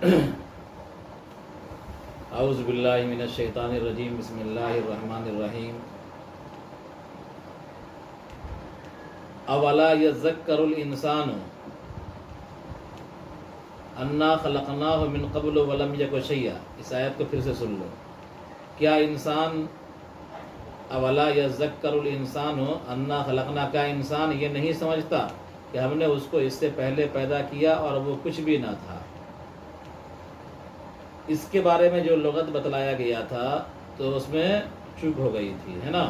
اعوذ باللہ من الشیطان الرجیم، بسم اللہ الرحمن الرحیم۔ اولا یذکر الانسان انا خلقناہ من قبل ولم یک شیئا۔ اس آیت کو پھر سے سن لو۔ کیا انسان اولا یذکر الانسان انا خلقنا، کا انسان یہ نہیں سمجھتا کہ ہم نے اس کو اس سے پہلے پیدا کیا اور وہ کچھ بھی نہ تھا؟ اس کے بارے میں جو لغت بتلایا گیا تھا تو اس میں چوک ہو گئی تھی، ہے نا۔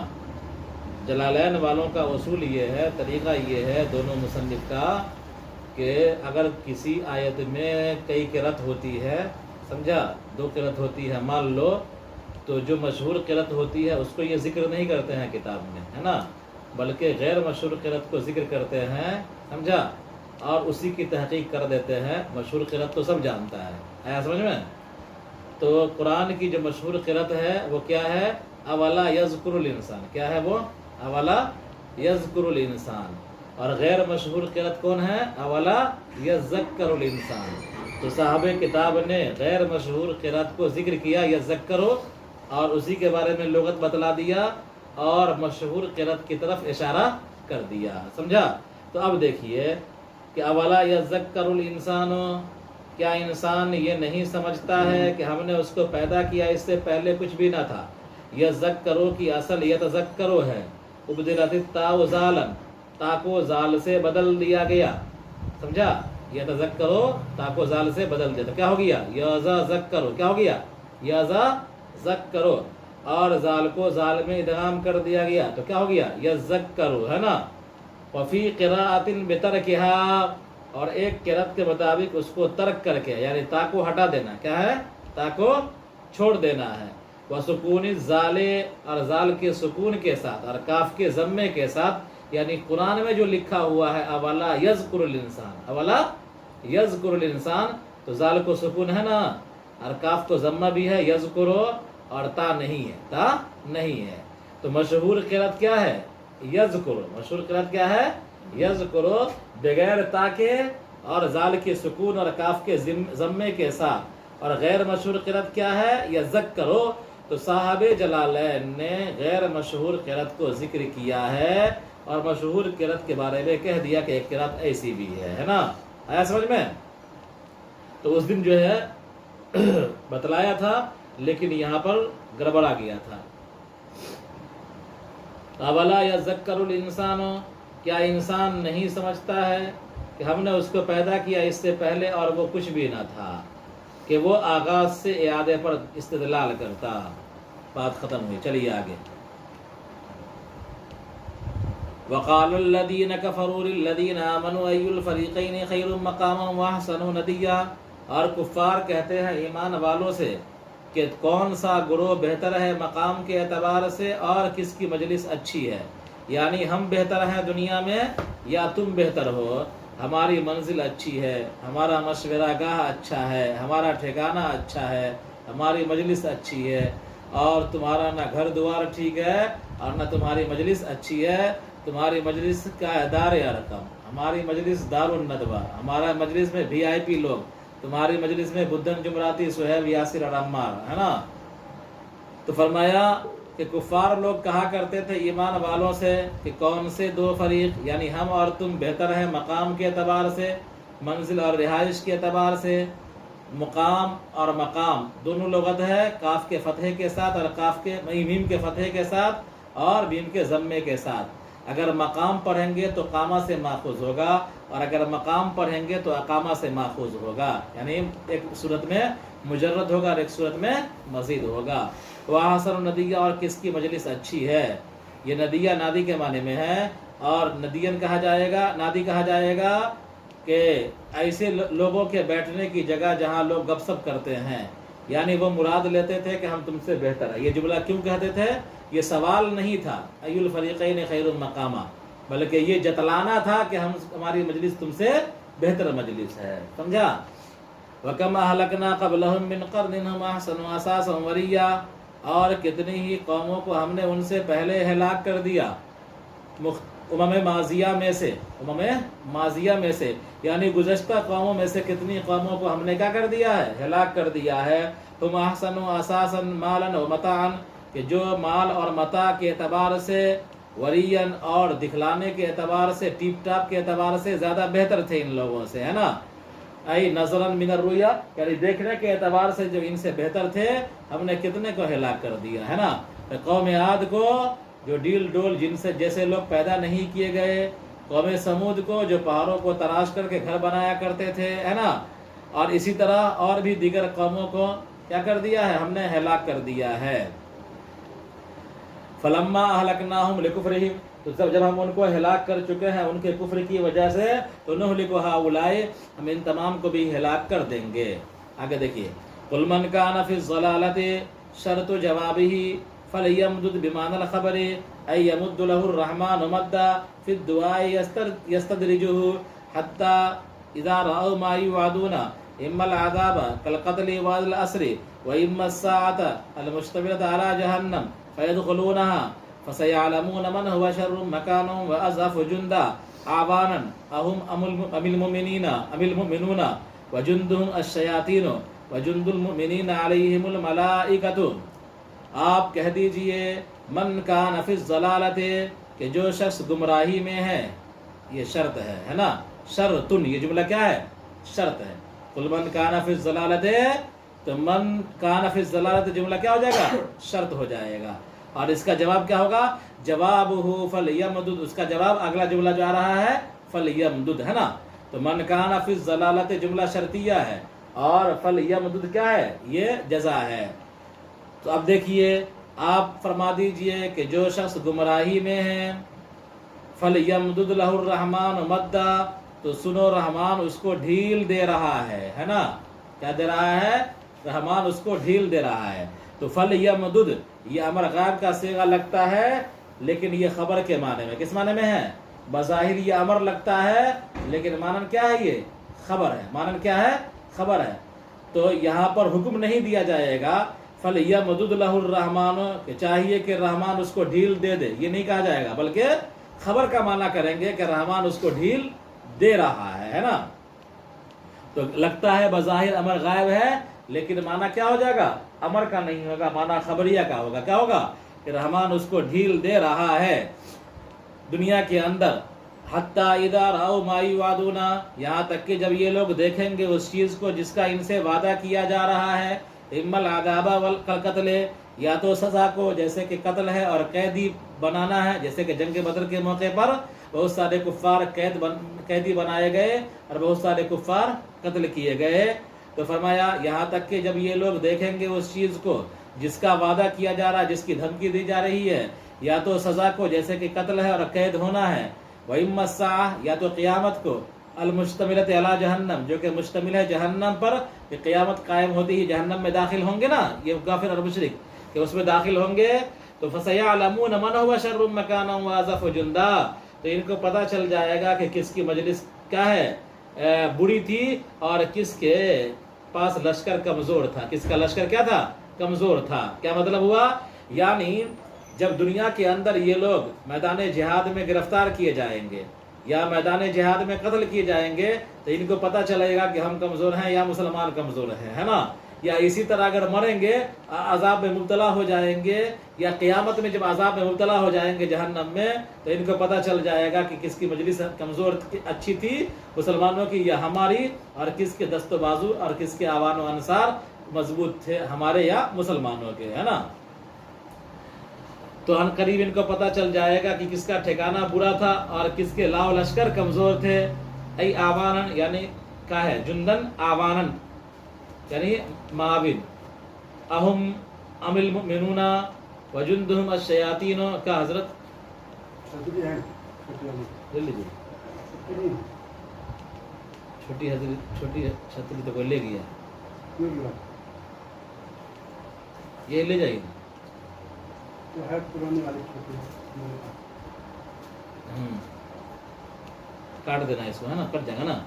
جلالین والوں کا اصول یہ ہے، طریقہ یہ ہے دونوں مصنف کا، کہ اگر کسی آیت میں کئی قرأت ہوتی ہے، سمجھا، دو قرأت ہوتی ہے مان لو، تو جو مشہور قرأت ہوتی ہے اس کو یہ ذکر نہیں کرتے ہیں کتاب میں، ہے نا، بلکہ غیر مشہور قرأت کو ذکر کرتے ہیں، سمجھا، اور اسی کی تحقیق کر دیتے ہیں۔ مشہور قرأت تو سب جانتا ہے، آیا سمجھ میں؟ تو قرآن کی جو مشہور قرأت ہے وہ کیا ہے؟ اولا یذکر الانسان، کیا ہے وہ؟ اولا یذکر الانسان۔ اور غیر مشہور قرأت کون ہے؟ اولا یذکر الانسان۔ تو صاحب کتاب نے غیر مشہور قرأت کو ذکر کیا، یذکرو، اور اسی کے بارے میں لغت بتلا دیا اور مشہور قرأت کی طرف اشارہ کر دیا، سمجھا؟ تو اب دیکھیے کہ اولا یذکر الانسان، کیا انسان یہ نہیں سمجھتا ہے کہ ہم نے اس کو پیدا کیا اس سے پہلے کچھ بھی نہ تھا؟ یذکرو کی اصل یتذکرو ہے، ابدلت التاء زالا، تا کو زال سے بدل دیا گیا، سمجھا؟ یتذکرو تا کو زال سے بدل دیا، تو کیا ہو گیا؟ یذکرو، کیا ہو گیا؟ یذکرو، اور زال کو زال میں ادغام کر دیا گیا تو کیا ہو گیا؟ یذکرو، ہے نا۔ وفی قراءۃ بترکھا، اور ایک قرأت کے مطابق اس کو ترک کر کے، یعنی تا کو ہٹا دینا، کیا ہے؟ تا کو چھوڑ دینا ہے۔ وسکون الزال، اور زال کے سکون کے ساتھ اور کاف کے ضمے کے ساتھ، یعنی قرآن میں جو لکھا ہوا ہے اولا یذکر الانسان، اولا یذکر الانسان، تو زال کو سکون ہے نا، اور کاف کو ضمہ بھی ہے، یذکرو، اور تا نہیں ہے، تا نہیں ہے۔ تو مشہور قرأت کیا ہے؟ یذکرو۔ مشہور قرأت کیا ہے؟ یذکرو، بغیر تا کے اور زال کے سکون اور کاف کے ضمے کے ساتھ۔ اور غیر مشہور قرأت کیا ہے؟ یذکرو۔ تو صاحب جلالین نے غیر مشہور قرأت کو ذکر کیا ہے اور مشہور قرأت کے بارے میں کہہ دیا کہ ایک قرأت ایسی بھی ہے نا۔ آیا سمجھ میں؟ تو اس دن جو ہے بتلایا تھا، لیکن یہاں پر گڑبڑا گیا تھا۔ اولا یذکر الانسان، کیا انسان نہیں سمجھتا ہے کہ ہم نے اس کو پیدا کیا اس سے پہلے اور وہ کچھ بھی نہ تھا، کہ وہ آغاز سے اعادے پر استدلال کرتا۔ بات ختم ہوئی، چلیے آگے۔ وقال الذين كفروا للذين آمنوا أي الفريقين خير مقاما وأحسن نديا، اور کفار کہتے ہیں ایمان والوں سے کہ کون سا گروہ بہتر ہے مقام کے اعتبار سے اور کس کی مجلس اچھی ہے، یعنی ہم بہتر ہیں دنیا میں یا تم بہتر ہو؟ ہماری منزل اچھی ہے، ہمارا مشورہ گاہ اچھا ہے، ہمارا ٹھکانہ اچھا ہے، ہماری مجلس اچھی ہے، اور تمہارا نہ گھر دوار ٹھیک ہے اور نہ تمہاری مجلس اچھی ہے۔ تمہاری مجلس کا دار ارقم، ہماری مجلس دار الندوہ، ہمارا مجلس میں VIP لوگ، تمہاری مجلس میں بدن جمراتی، سہیب، یاسر اور عمار، ہے نا۔ تو فرمایا کہ کفار لوگ کہا کرتے تھے ایمان والوں سے کہ کون سے دو فریق، یعنی ہم اور تم بہتر ہیں مقام کے اعتبار سے، منزل اور رہائش کے اعتبار سے۔ مقام اور مقام دونوں لغت ہے، کاف کے فتحے کے ساتھ اور کاف کے میم کے فتحے کے ساتھ اور میم کے ضمے کے ساتھ۔ اگر مقام پڑھیں گے تو قامہ سے ماخوذ ہوگا، اور اگر مقام پڑھیں گے تو اقامہ سے ماخوذ ہوگا، یعنی ایک صورت میں مجرد ہوگا اور ایک صورت میں مزید ہوگا۔ وَأَحْسَنُ نَدِيًّا، اور کس کی مجلس اچھی ہے؟ یہ ندیہ نادی کے معنی میں ہے، اور ندین کہا جائے گا، نادی کہا جائے گا کہ ایسے لوگوں کے بیٹھنے کی جگہ جہاں لوگ گپ سپ کرتے ہیں، یعنی وہ مراد لیتے تھے کہ ہم تم سے بہتر ہے۔ یہ جملہ کیوں کہتے تھے؟ یہ سوال نہیں تھا ای الفریقین خیر مقاما، بلکہ یہ جتلانا تھا کہ ہماری مجلس تم سے بہتر مجلس ہے، سمجھا؟ وَكَمْ أَهْلَكْنَا قَبْلَهُمْ مِنْ قَرْنٍ هُمْ أَحْسَنُ أَثَاثًا وَرِئًّا، اور کتنی ہی قوموں کو ہم نے ان سے پہلے ہلاک کر دیا امم ماضیہ میں سے یعنی گزشتہ قوموں میں سے کتنی قوموں کو ہم نے کیا کر دیا ہے؟ ہلاک کر دیا ہے. ہم احسن اساسا مالا و متاعا کہ جو مال اور متاع کے اعتبار سے، ورین اور دکھلانے کے اعتبار سے، ٹیپ ٹاپ کے اعتبار سے زیادہ بہتر تھے ان لوگوں سے، ہے نا. ای نظرا من الرؤیا یعنی دیکھنے کے اعتبار سے جو ان سے بہتر تھے ہم نے کتنے کو ہلاک کر دیا ہے نا. قوم عاد کو جو ڈیل ڈول جن سے جیسے لوگ پیدا نہیں کیے گئے، قوم سمود کو جو پہاڑوں کو تراش کر کے گھر بنایا کرتے تھے، ہے نا. اور اسی طرح اور بھی دیگر قوموں کو کیا کر دیا ہے؟ ہم نے ہلاک کر دیا ہے. فلما اہلکناہم لکفرہم تو جب ہم ان کو ہلاک کر چکے ہیں ان کے کفر کی وجہ سے، تو نہلک ہؤلاء ہم ان تمام کو بھی ہلاک کر دیں گے. آگے دیکھیے، قل من کان فی الضلالۃ شرط جوابہ فلیمدد بمعنی الخبر ای یمد له الرحمن مدا فی الدعاء یستدرجہ حتی اذا رأوا ما یوعدون اما العذاب كالقتل والاسر واما الساعة المشتملة على جہنم فيدخلونها فسيعلمون من هو شر مكانا واضعف جندا اعوانا ام المؤمنون وجندهم الشياطين وجند المؤمنین علیہم الملائکۃ. آپ کہہ دیجئے من کان فی الضلالۃ کہ جو شخص گمراہی میں ہے، یہ شرط ہے نا. شرطن یہ جملہ کیا ہے؟ شرط ہے. قل من کان فی الضلالۃ تو من کان فی الضلالۃ جملہ کیا ہو جائے گا؟ شرط ہو جائے گا. اور اس کا جواب کیا ہوگا؟ جوابہ فلیمدد. اس کا جواب اگلا جملہ جو آ رہا ہے فلیمدد ہے نا. تو من کان فی الضلالۃ جملہ شرطیہ ہے اور فلیمدد کیا ہے؟ یہ جزا ہے. تو اب دیکھیے آپ فرما دیجئے کہ جو شخص گمراہی میں ہے، فلیمدد لہ الرحمن مدا تو سنو رحمان اس کو ڈھیل دے رہا ہے نا. کیا دے رہا ہے؟ رحمان اس کو ڈھیل دے رہا ہے. تو فلیمدد یہ امر غائب کا صیغہ لگتا ہے لیکن یہ خبر کے معنی میں. کس معنی میں ہے؟ بظاہر یہ امر لگتا ہے لیکن معنی کیا ہے؟ یہ خبر ہے. معنی کیا ہے؟ خبر ہے. تو یہاں پر حکم نہیں دیا جائے گا فلیمدد لہ الرحمن کہ چاہیے کہ رحمان اس کو ڈھیل دے دے، یہ نہیں کہا جائے گا، بلکہ خبر کا معنی کریں گے کہ رحمان اس کو ڈھیل دے رہا ہے نا. تو لگتا ہے بظاہر امر غائب ہے لیکن معنی کیا ہو جائے گا؟ امر کا نہیں ہوگا، معنی خبریہ کا ہوگا. کیا ہوگا؟ کہ رحمان اس کو ڈھیل دے رہا ہے دنیا کے اندر. حتی اذا رأوا ما یوعدون یہاں تک کہ جب یہ لوگ دیکھیں گے اس چیز کو جس کا ان سے وعدہ کیا جا رہا ہے. اما العذاب والقتل یا تو سزا کو جیسے کہ قتل ہے اور قیدی بنانا ہے، جیسے کہ جنگ بدر کے موقع پر بہت سارے کفار قیدی بنائے گئے اور بہت سارے کفار قتل کیے گئے. تو فرمایا یہاں تک کہ جب یہ لوگ دیکھیں گے اس چیز کو جس کا وعدہ کیا جا رہا ہے، جس کی دھمکی دی جا رہی ہے، یا تو سزا کو جیسے کہ قتل ہے اور قید ہونا ہے، وَإِمَّا السَّاعَةَ یا تو قیامت کو، المشتملۃ علی جہنم جو کہ مشتمل ہے جہنم پر، کہ قیامت قائم ہوتی ہی جہنم میں داخل ہوں گے نا یہ کافر اور مشرک، کہ اس میں داخل ہوں گے. تو فَسَيَعْلَمُونَ مَنْ هُوَ شَرٌّ مَكَانًا وَأَضْعَفُ جُنْدًا تو ان کو پتہ چل جائے گا کہ کس کی مجلس کیا ہے بری تھی اور کس کے پاس لشکر کمزور تھا. کس کا لشکر کیا تھا؟ کمزور تھا. کیا مطلب ہوا؟ یعنی جب دنیا کے اندر یہ لوگ میدان جہاد میں گرفتار کیے جائیں گے یا میدان جہاد میں قتل کیے جائیں گے تو ان کو پتہ چلے گا کہ ہم کمزور ہیں یا مسلمان کمزور ہیں، ہے نا. یا اسی طرح اگر مریں گے عذاب میں مبتلا ہو جائیں گے یا قیامت میں جب عذاب میں مبتلا ہو جائیں گے جہنم میں تو ان کو پتہ چل جائے گا کہ کس کی مجلس کمزور اچھی تھی مسلمانوں کی یا ہماری، اور کس کے دست و بازو اور کس کے آوان و انصار مضبوط تھے ہمارے یا مسلمانوں کے، ہے نا. تو ان قریب ان کو پتہ چل جائے گا کہ کس کا ٹھکانہ برا تھا اور کس کے لاؤ لشکر کمزور تھے. ای آوانن یعنی کیا ہے؟ جندن آوانن یعنی معاون. اہم ام المؤمنون وجندہم الشیاطین کا حضرت چھوٹی چھتری تو کوئی لے گیا، یہ لے جائیے کاٹ دینا اس کو، ہے نا، کٹ جائے گا نا.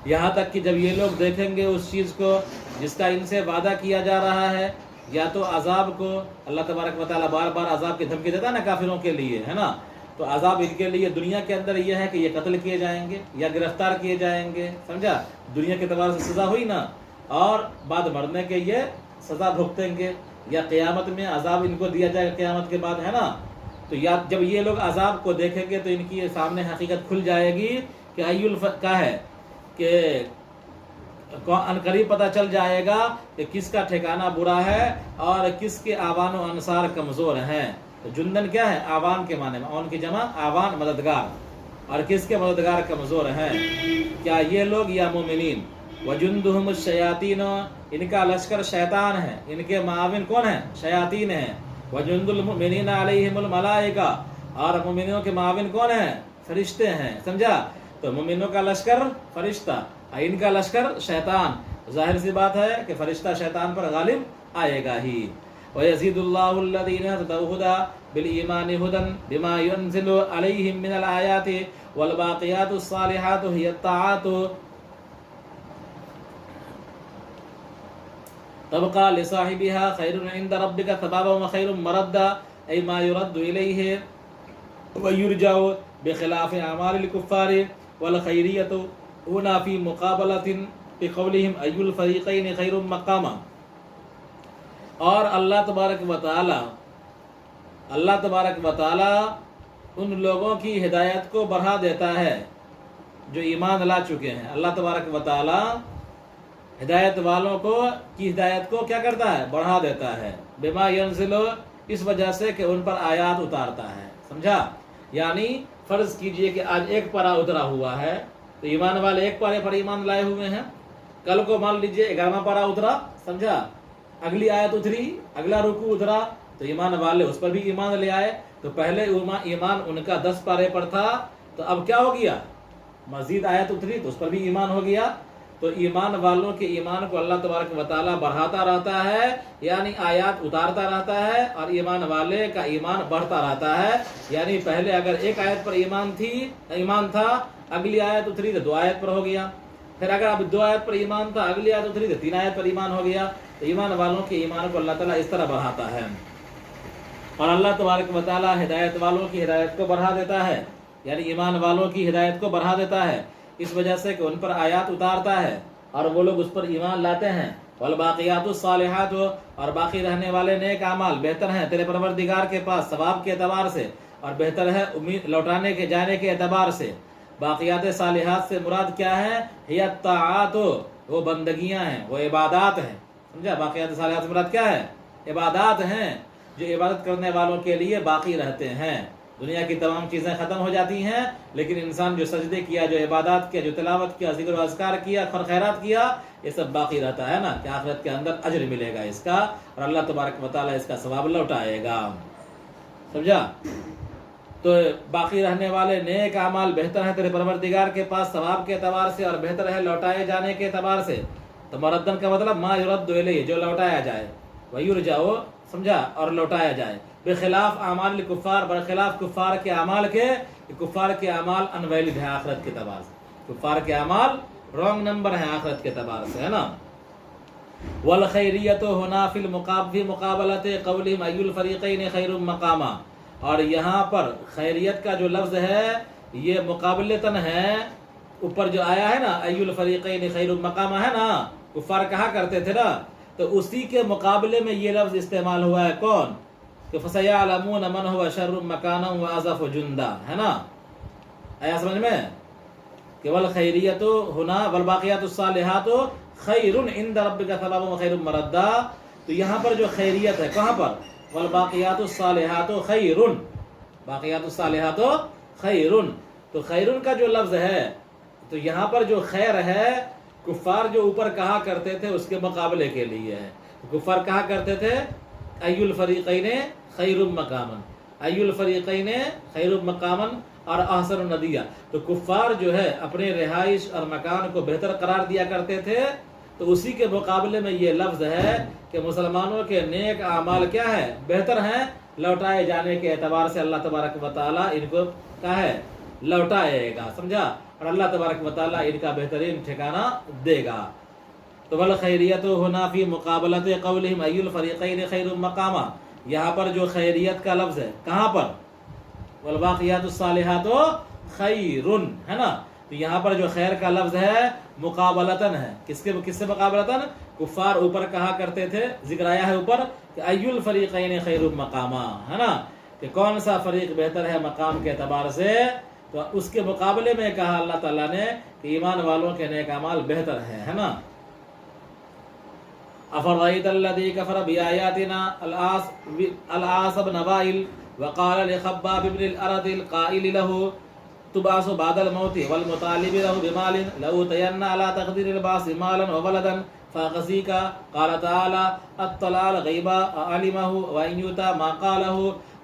یہاں تک کہ جب یہ لوگ دیکھیں گے اس چیز کو جس کا ان سے وعدہ کیا جا رہا ہے، یا تو عذاب کو اللہ تبارک و تعالیٰ بار بار عذاب کی دھمکی دیتا ہے نا کافروں کے لیے، ہے نا، تو عذاب ان کے لیے دنیا کے اندر یہ ہے کہ یہ قتل کیے جائیں گے یا گرفتار کیے جائیں گے، سمجھا، دنیا کے اعتبار سے سزا ہوئی نا، اور بعد مرنے کے یہ سزا بھگتیں گے، یا قیامت میں عذاب ان کو دیا جائے گا قیامت کے بعد، ہے نا۔ تو یا جب یہ لوگ عذاب کو دیکھیں گے تو ان کی سامنے حقیقت کھل جائے گی کہ کیا ہے کہ ان قریب پتہ چل جائے گا کہ کس کا ٹھکانہ برا ہے اور کس کے آوان و انصار کمزور ہیں۔ تو جندن کیا ہے؟ آوان کے معنی میں، اون کی جمع آوان مددگار، اور کس کے مددگار کمزور ہیں؟ کیا یہ لوگ یا مومنین؟ وجندہم الشیاطین، ان کا لشکر شیطان ہے، ان کے معاون کون ہیں؟ شیاطین ہیں۔ وجند المؤمنین علیہم الملائکہ، اور مومنوں کے معاون کون ہیں؟ فرشتے ہیں، سمجھا؟ تو مومنوں کا لشکر فرشتہ، ان کا لشکر شیطان، ظاہر سی بات ہے کہ فرشتہ شیطان پر غالب آئے گا ہی۔ وَيَزِيدُ اللَّهُ الَّذِينَ اهْتَدَوْا هُدًى بِالْإِيمَانِ هُدًى بِمَا يُنزِلُ عَلَيْهِم مِّنَ الْآيَاتِ وَالْبَاقِيَاتُ الصَّالِحَاتُ هِيَ الطَّاعَاتُ تَبْقَى لِصَاحِبِهَا خَيْرٌ عِندَ رَبِّكَ ثَوَابًا وَخَيْرٌ مَرَدًّا، أي ما يرد إليه ويرجع بخلاف أعمال الكفار، والخيرية هنا في مقابلة بقولهم أي الفريقين خير مقاما۔ اور اللہ تبارک و تعالی ان لوگوں کی ہدایت کو بڑھا دیتا ہے جو ایمان لا چکے ہیں۔ اللہ تبارک و تعالی ہدایت والوں کو کی ہدایت کو کیا کرتا ہے؟ بڑھا دیتا ہے، بما ینزل، اس وجہ سے کہ ان پر آیات اتارتا ہے، سمجھا؟ یعنی فرض کیجئے کہ آج ایک پارہ اترا ہوا ہے تو ایمان والے ایک پارے پر ایمان لائے ہوئے ہیں، کل کو مان لیجئے 11واں پارہ اترا، سمجھا، اگلی آیت اتری، اگلا رکوع اترا تو ایمان والے اس پر بھی ایمان لے آئے، تو پہلے ایمان ان کا 10 پارے پر تھا، تو اب کیا ہو گیا؟ مزید آیت اتری تو اس پر بھی ایمان ہو گیا۔ تو ایمان والوں کے ایمان کو اللہ تبارک و تعالیٰ بڑھاتا رہتا ہے، یعنی آیات اتارتا رہتا ہے، اور ایمان والے کا ایمان بڑھتا رہتا ہے۔ یعنی پہلے اگر ایک آیت پر ایمان تھا، اگلی آیت اتری تو 2 آیت پر ہو گیا، پھر اگر اب 2 آیت پر ایمان تھا، اگلی آیت اتری تو 3 آیت پر ایمان ہو گیا۔ تو ایمان والوں کے ایمان کو اللہ تعالیٰ اس طرح بڑھاتا ہے، اور اللہ تبارک و تعالیٰ ہدایت والوں کی ہدایت کو بڑھا دیتا ہے، یعنی ایمان والوں کی ہدایت کو بڑھا دیتا ہے اس وجہ سے کہ ان پر آیات اتارتا ہے اور وہ لوگ اس پر ایمان لاتے ہیں۔ والباقیات الصالحات، اور باقی رہنے والے نیک اعمال بہتر ہیں تیرے پروردگار کے پاس ثواب کے اعتبار سے، اور بہتر ہے امید لوٹانے کے جانے کے اعتبار سے۔ باقیات صالحات سے مراد کیا ہے؟ ہی الطاعات، وہ بندگیاں ہیں، وہ عبادات ہیں، سمجھا؟ باقیات صالحات سے مراد کیا ہے؟ عبادات ہیں، جو عبادت کرنے والوں کے لیے باقی رہتے ہیں۔ دنیا کی تمام چیزیں ختم ہو جاتی ہیں، لیکن انسان جو سجدے کیا، جو عبادات کیا، جو تلاوت کیا، ذکر و اذکار کیا، خیرات کیا، یہ سب باقی رہتا ہے نا، کہ آخرت کے اندر اجر ملے گا اس کا، اور اللہ تبارک و تعالیٰ اس کا ثواب لوٹائے گا، سمجھا؟ تو باقی رہنے والے نیک اعمال بہتر ہے تیرے پروردگار کے پاس ثواب کے اعتبار سے، اور بہتر ہے لوٹائے جانے کے اعتبار سے۔ تو مردن کا مطلب ما یرد الیہ، جو لوٹایا جائے، ویرجع، سمجھا، اور لوٹایا جائے، بخلاف اعمال الکفار، برخلاف کفار کے اعمال کے، کفار کے اعمال انویلڈ ہیں آخرت کے اعتبار سے، کفار کے اعمال رانگ نمبر ہیں آخرت کے اعتبار سے، ہے نا۔ والخیریت ہونا فی مقابلت قولہم ای الفریقین خیر مقاما، اور یہاں پر خیریت کا جو لفظ ہے یہ مقابلتاً ہے، اوپر جو آیا ہے نا ای الفریقین خیر مقاما ہے نا، کفار کہا کرتے تھے نا، تو اسی کے مقابلے میں یہ لفظ استعمال ہوا ہے، کون؟ کہ فَسَيَعْلَمُونَ مَنْ هُوَ شَرٌّ مَكَانًا وَأَضْعَفُ جُنْدًا، ہے نا، آیا سمجھ میں؟ کہ والخیریت ہونا والباقیات الصالحات خیر عند ربک ثوابا وخیر مردا، تو یہاں پر جو خیریت ہے کہاں پر؟ والباقیات الصالحات خیر، باقیات الصالحات خیر، تو خیر کا جو لفظ ہے تو یہاں پر جو خیر ہے کفار جو اوپر کہا کرتے تھے اس کے مقابلے کے لیے ہے۔ کفار کہا کرتے تھے ای الفریقین خیر مقاما، ای الفریقین خیر مقاما اور احسن ندیہ، تو کفار جو ہے اپنے رہائش اور مکان کو بہتر قرار دیا کرتے تھے، تو اسی کے مقابلے میں یہ لفظ ہے کہ مسلمانوں کے نیک اعمال کیا ہے؟ بہتر ہیں، لوٹائے جانے کے اعتبار سے اللہ تبارک و تعالیٰ ان کو کیا ہے؟ لوٹائے گا، سمجھا، اور اللہ تبارک و تعالیٰ ان کا بہترین ٹھکانہ دے گا۔ تو والخیریت ہونا فی مقابلت قولہم ای الفریقین خیر مقاما، یہاں پر جو خیریت کا لفظ ہے کہاں پر؟ والباقیات الصالحات خیر، ہے نا؟ تو یہاں پر جو خیر کا لفظ ہے مقابلتاً ہے، کس سے مقابلتاً؟ کفار اوپر کہا کرتے تھے، ذکر آیا ہے اوپر کہ ای الفریقین خیر مقاما، ہے نا، کہ کون سا فریق بہتر ہے مقام کے اعتبار سے، تو اس کے مقابلے میں کہا اللہ تعالیٰ نے کہ ایمان والوں کے نیک اعمال بہتر ہے نا۔ افرأیت الذی کفر بآیاتنا العاص بن وائل وقال لخباب بن الارد القائل له تبعث بعد الموت والمطالب له بمال لأوتين على تقدير البعث مالا وولدا فأغزيك، قال تعالى اطلع الغيب علمه وإن يؤتى ما قاله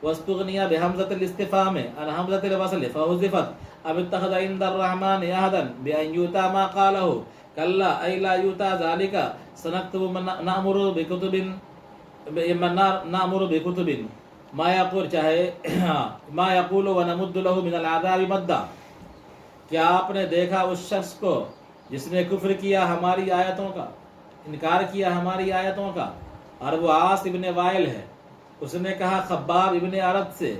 واستغني بهمزة الاستفهام عن همزة الوصل فحذفت أم اتخذ عند الرحمن عهدا بأن يؤتى ما قاله كلا أي لا يؤتى ذلك سنكتب نأمر بكتب ما یقول ما یقول ونمد له من العذاب مدا، کیا آپ نے دیکھا اس شخص کو جس نے کفر کیا ہماری آیتوں کا، انکار کیا ہماری آیتوں کا، اور وہ عاص ابن وائل ہے، اس نے کہا خباب ابن ارد سے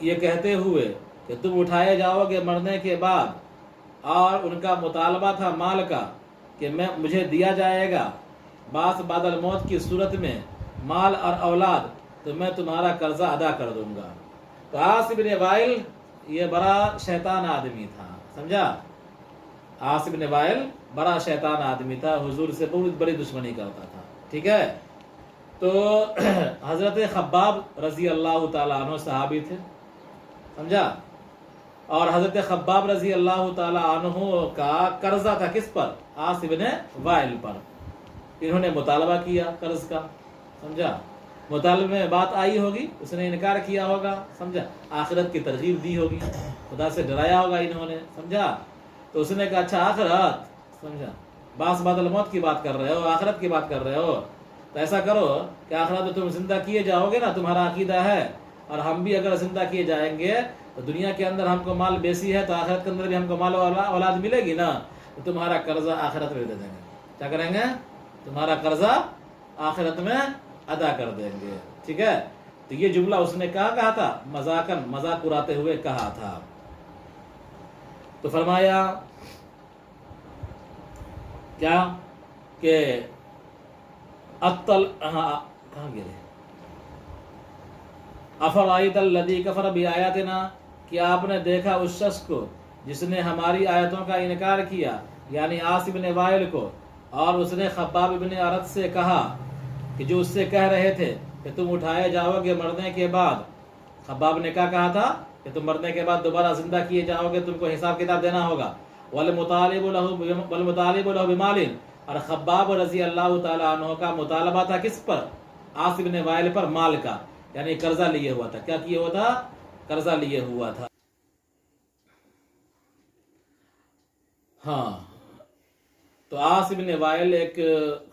یہ کہتے ہوئے کہ تم اٹھائے جاؤ گے مرنے کے بعد، اور ان کا مطالبہ تھا مال کا کہ مجھے دیا جائے گا بعث بعد الموت کی صورت میں مال اور اولاد، تو میں تمہارا قرضہ ادا کر دوں گا۔ تو عاص بن وائل یہ بڑا شیطان آدمی تھا، سمجھا؟ عاص بن وائل بڑا شیطان آدمی تھا، حضور سے بہت بڑی دشمنی کرتا تھا، ٹھیک ہے؟ تو حضرت خباب رضی اللہ تعالیٰ عنہ صحابی تھے، سمجھا؟ اور حضرت خباب رضی اللہ تعالیٰ عنہ کا قرضہ تھا کس پر؟ عاص بن وائل پر۔ انہوں نے مطالبہ کیا قرض کا، سمجھا؟ مطالبے میں بات آئی ہوگی، اس نے انکار کیا ہوگا، سمجھا؟ آخرت کی ترغیب دی ہوگی، خدا سے ڈرایا ہوگا انہوں نے، سمجھا؟ تو اس نے کہا اچھا آخرت، سمجھا؟ بعث بعد الموت کی بات کر رہے ہو، آخرت کی بات کر رہے ہو، تو ایسا کرو کہ آخرت میں تم زندہ کیے جاؤ گے نا، تمہارا عقیدہ ہے، اور ہم بھی اگر زندہ کیے جائیں گے تو دنیا کے اندر ہم کو مال بیسی ہے، تو آخرت کے اندر بھی ہم کو مال و اولاد ملے گی نا، تو تمہارا قرضہ آخرت میں دے دیں گے۔ کیا کریں گے؟ تمہارا قرضہ آخرت میں ادا کر دیں گے، ٹھیک ہے؟ تو یہ جملہ اس نے کہا تھا مذاقاً، مذاق اڑاتے ہوئے کہا تھا۔ تو فرمایا کیا کہ کہاں گئے؟ افرأیت الذی کفر بآیاتنا، کیا آپ نے دیکھا اس شخص کو جس نے ہماری آیتوں کا انکار کیا، یعنی عاص بن وائل کو، اور اس نے خباب ابن ارد سے کہا کہ جو اس سے کہہ رہے تھے کہ تم اٹھائے جاؤ گے مرنے کے بعد، خباب نے کیا کہا تھا کہ تم مرنے کے بعد دوبارہ زندہ کیے جاؤ گے، تم کو حساب کتاب دینا ہوگا، والمطالب له بمال، اور خباب رضی اللہ تعالیٰ عنہ کا مطالبہ تھا کس پر؟ عاص بن وائل پر، مال کا، یعنی قرضہ لیے ہوا تھا۔ کیا کیے ہوا تھا؟ قرضہ لیے ہوا تھا۔ ہاں، تو عاص بن وائل ایک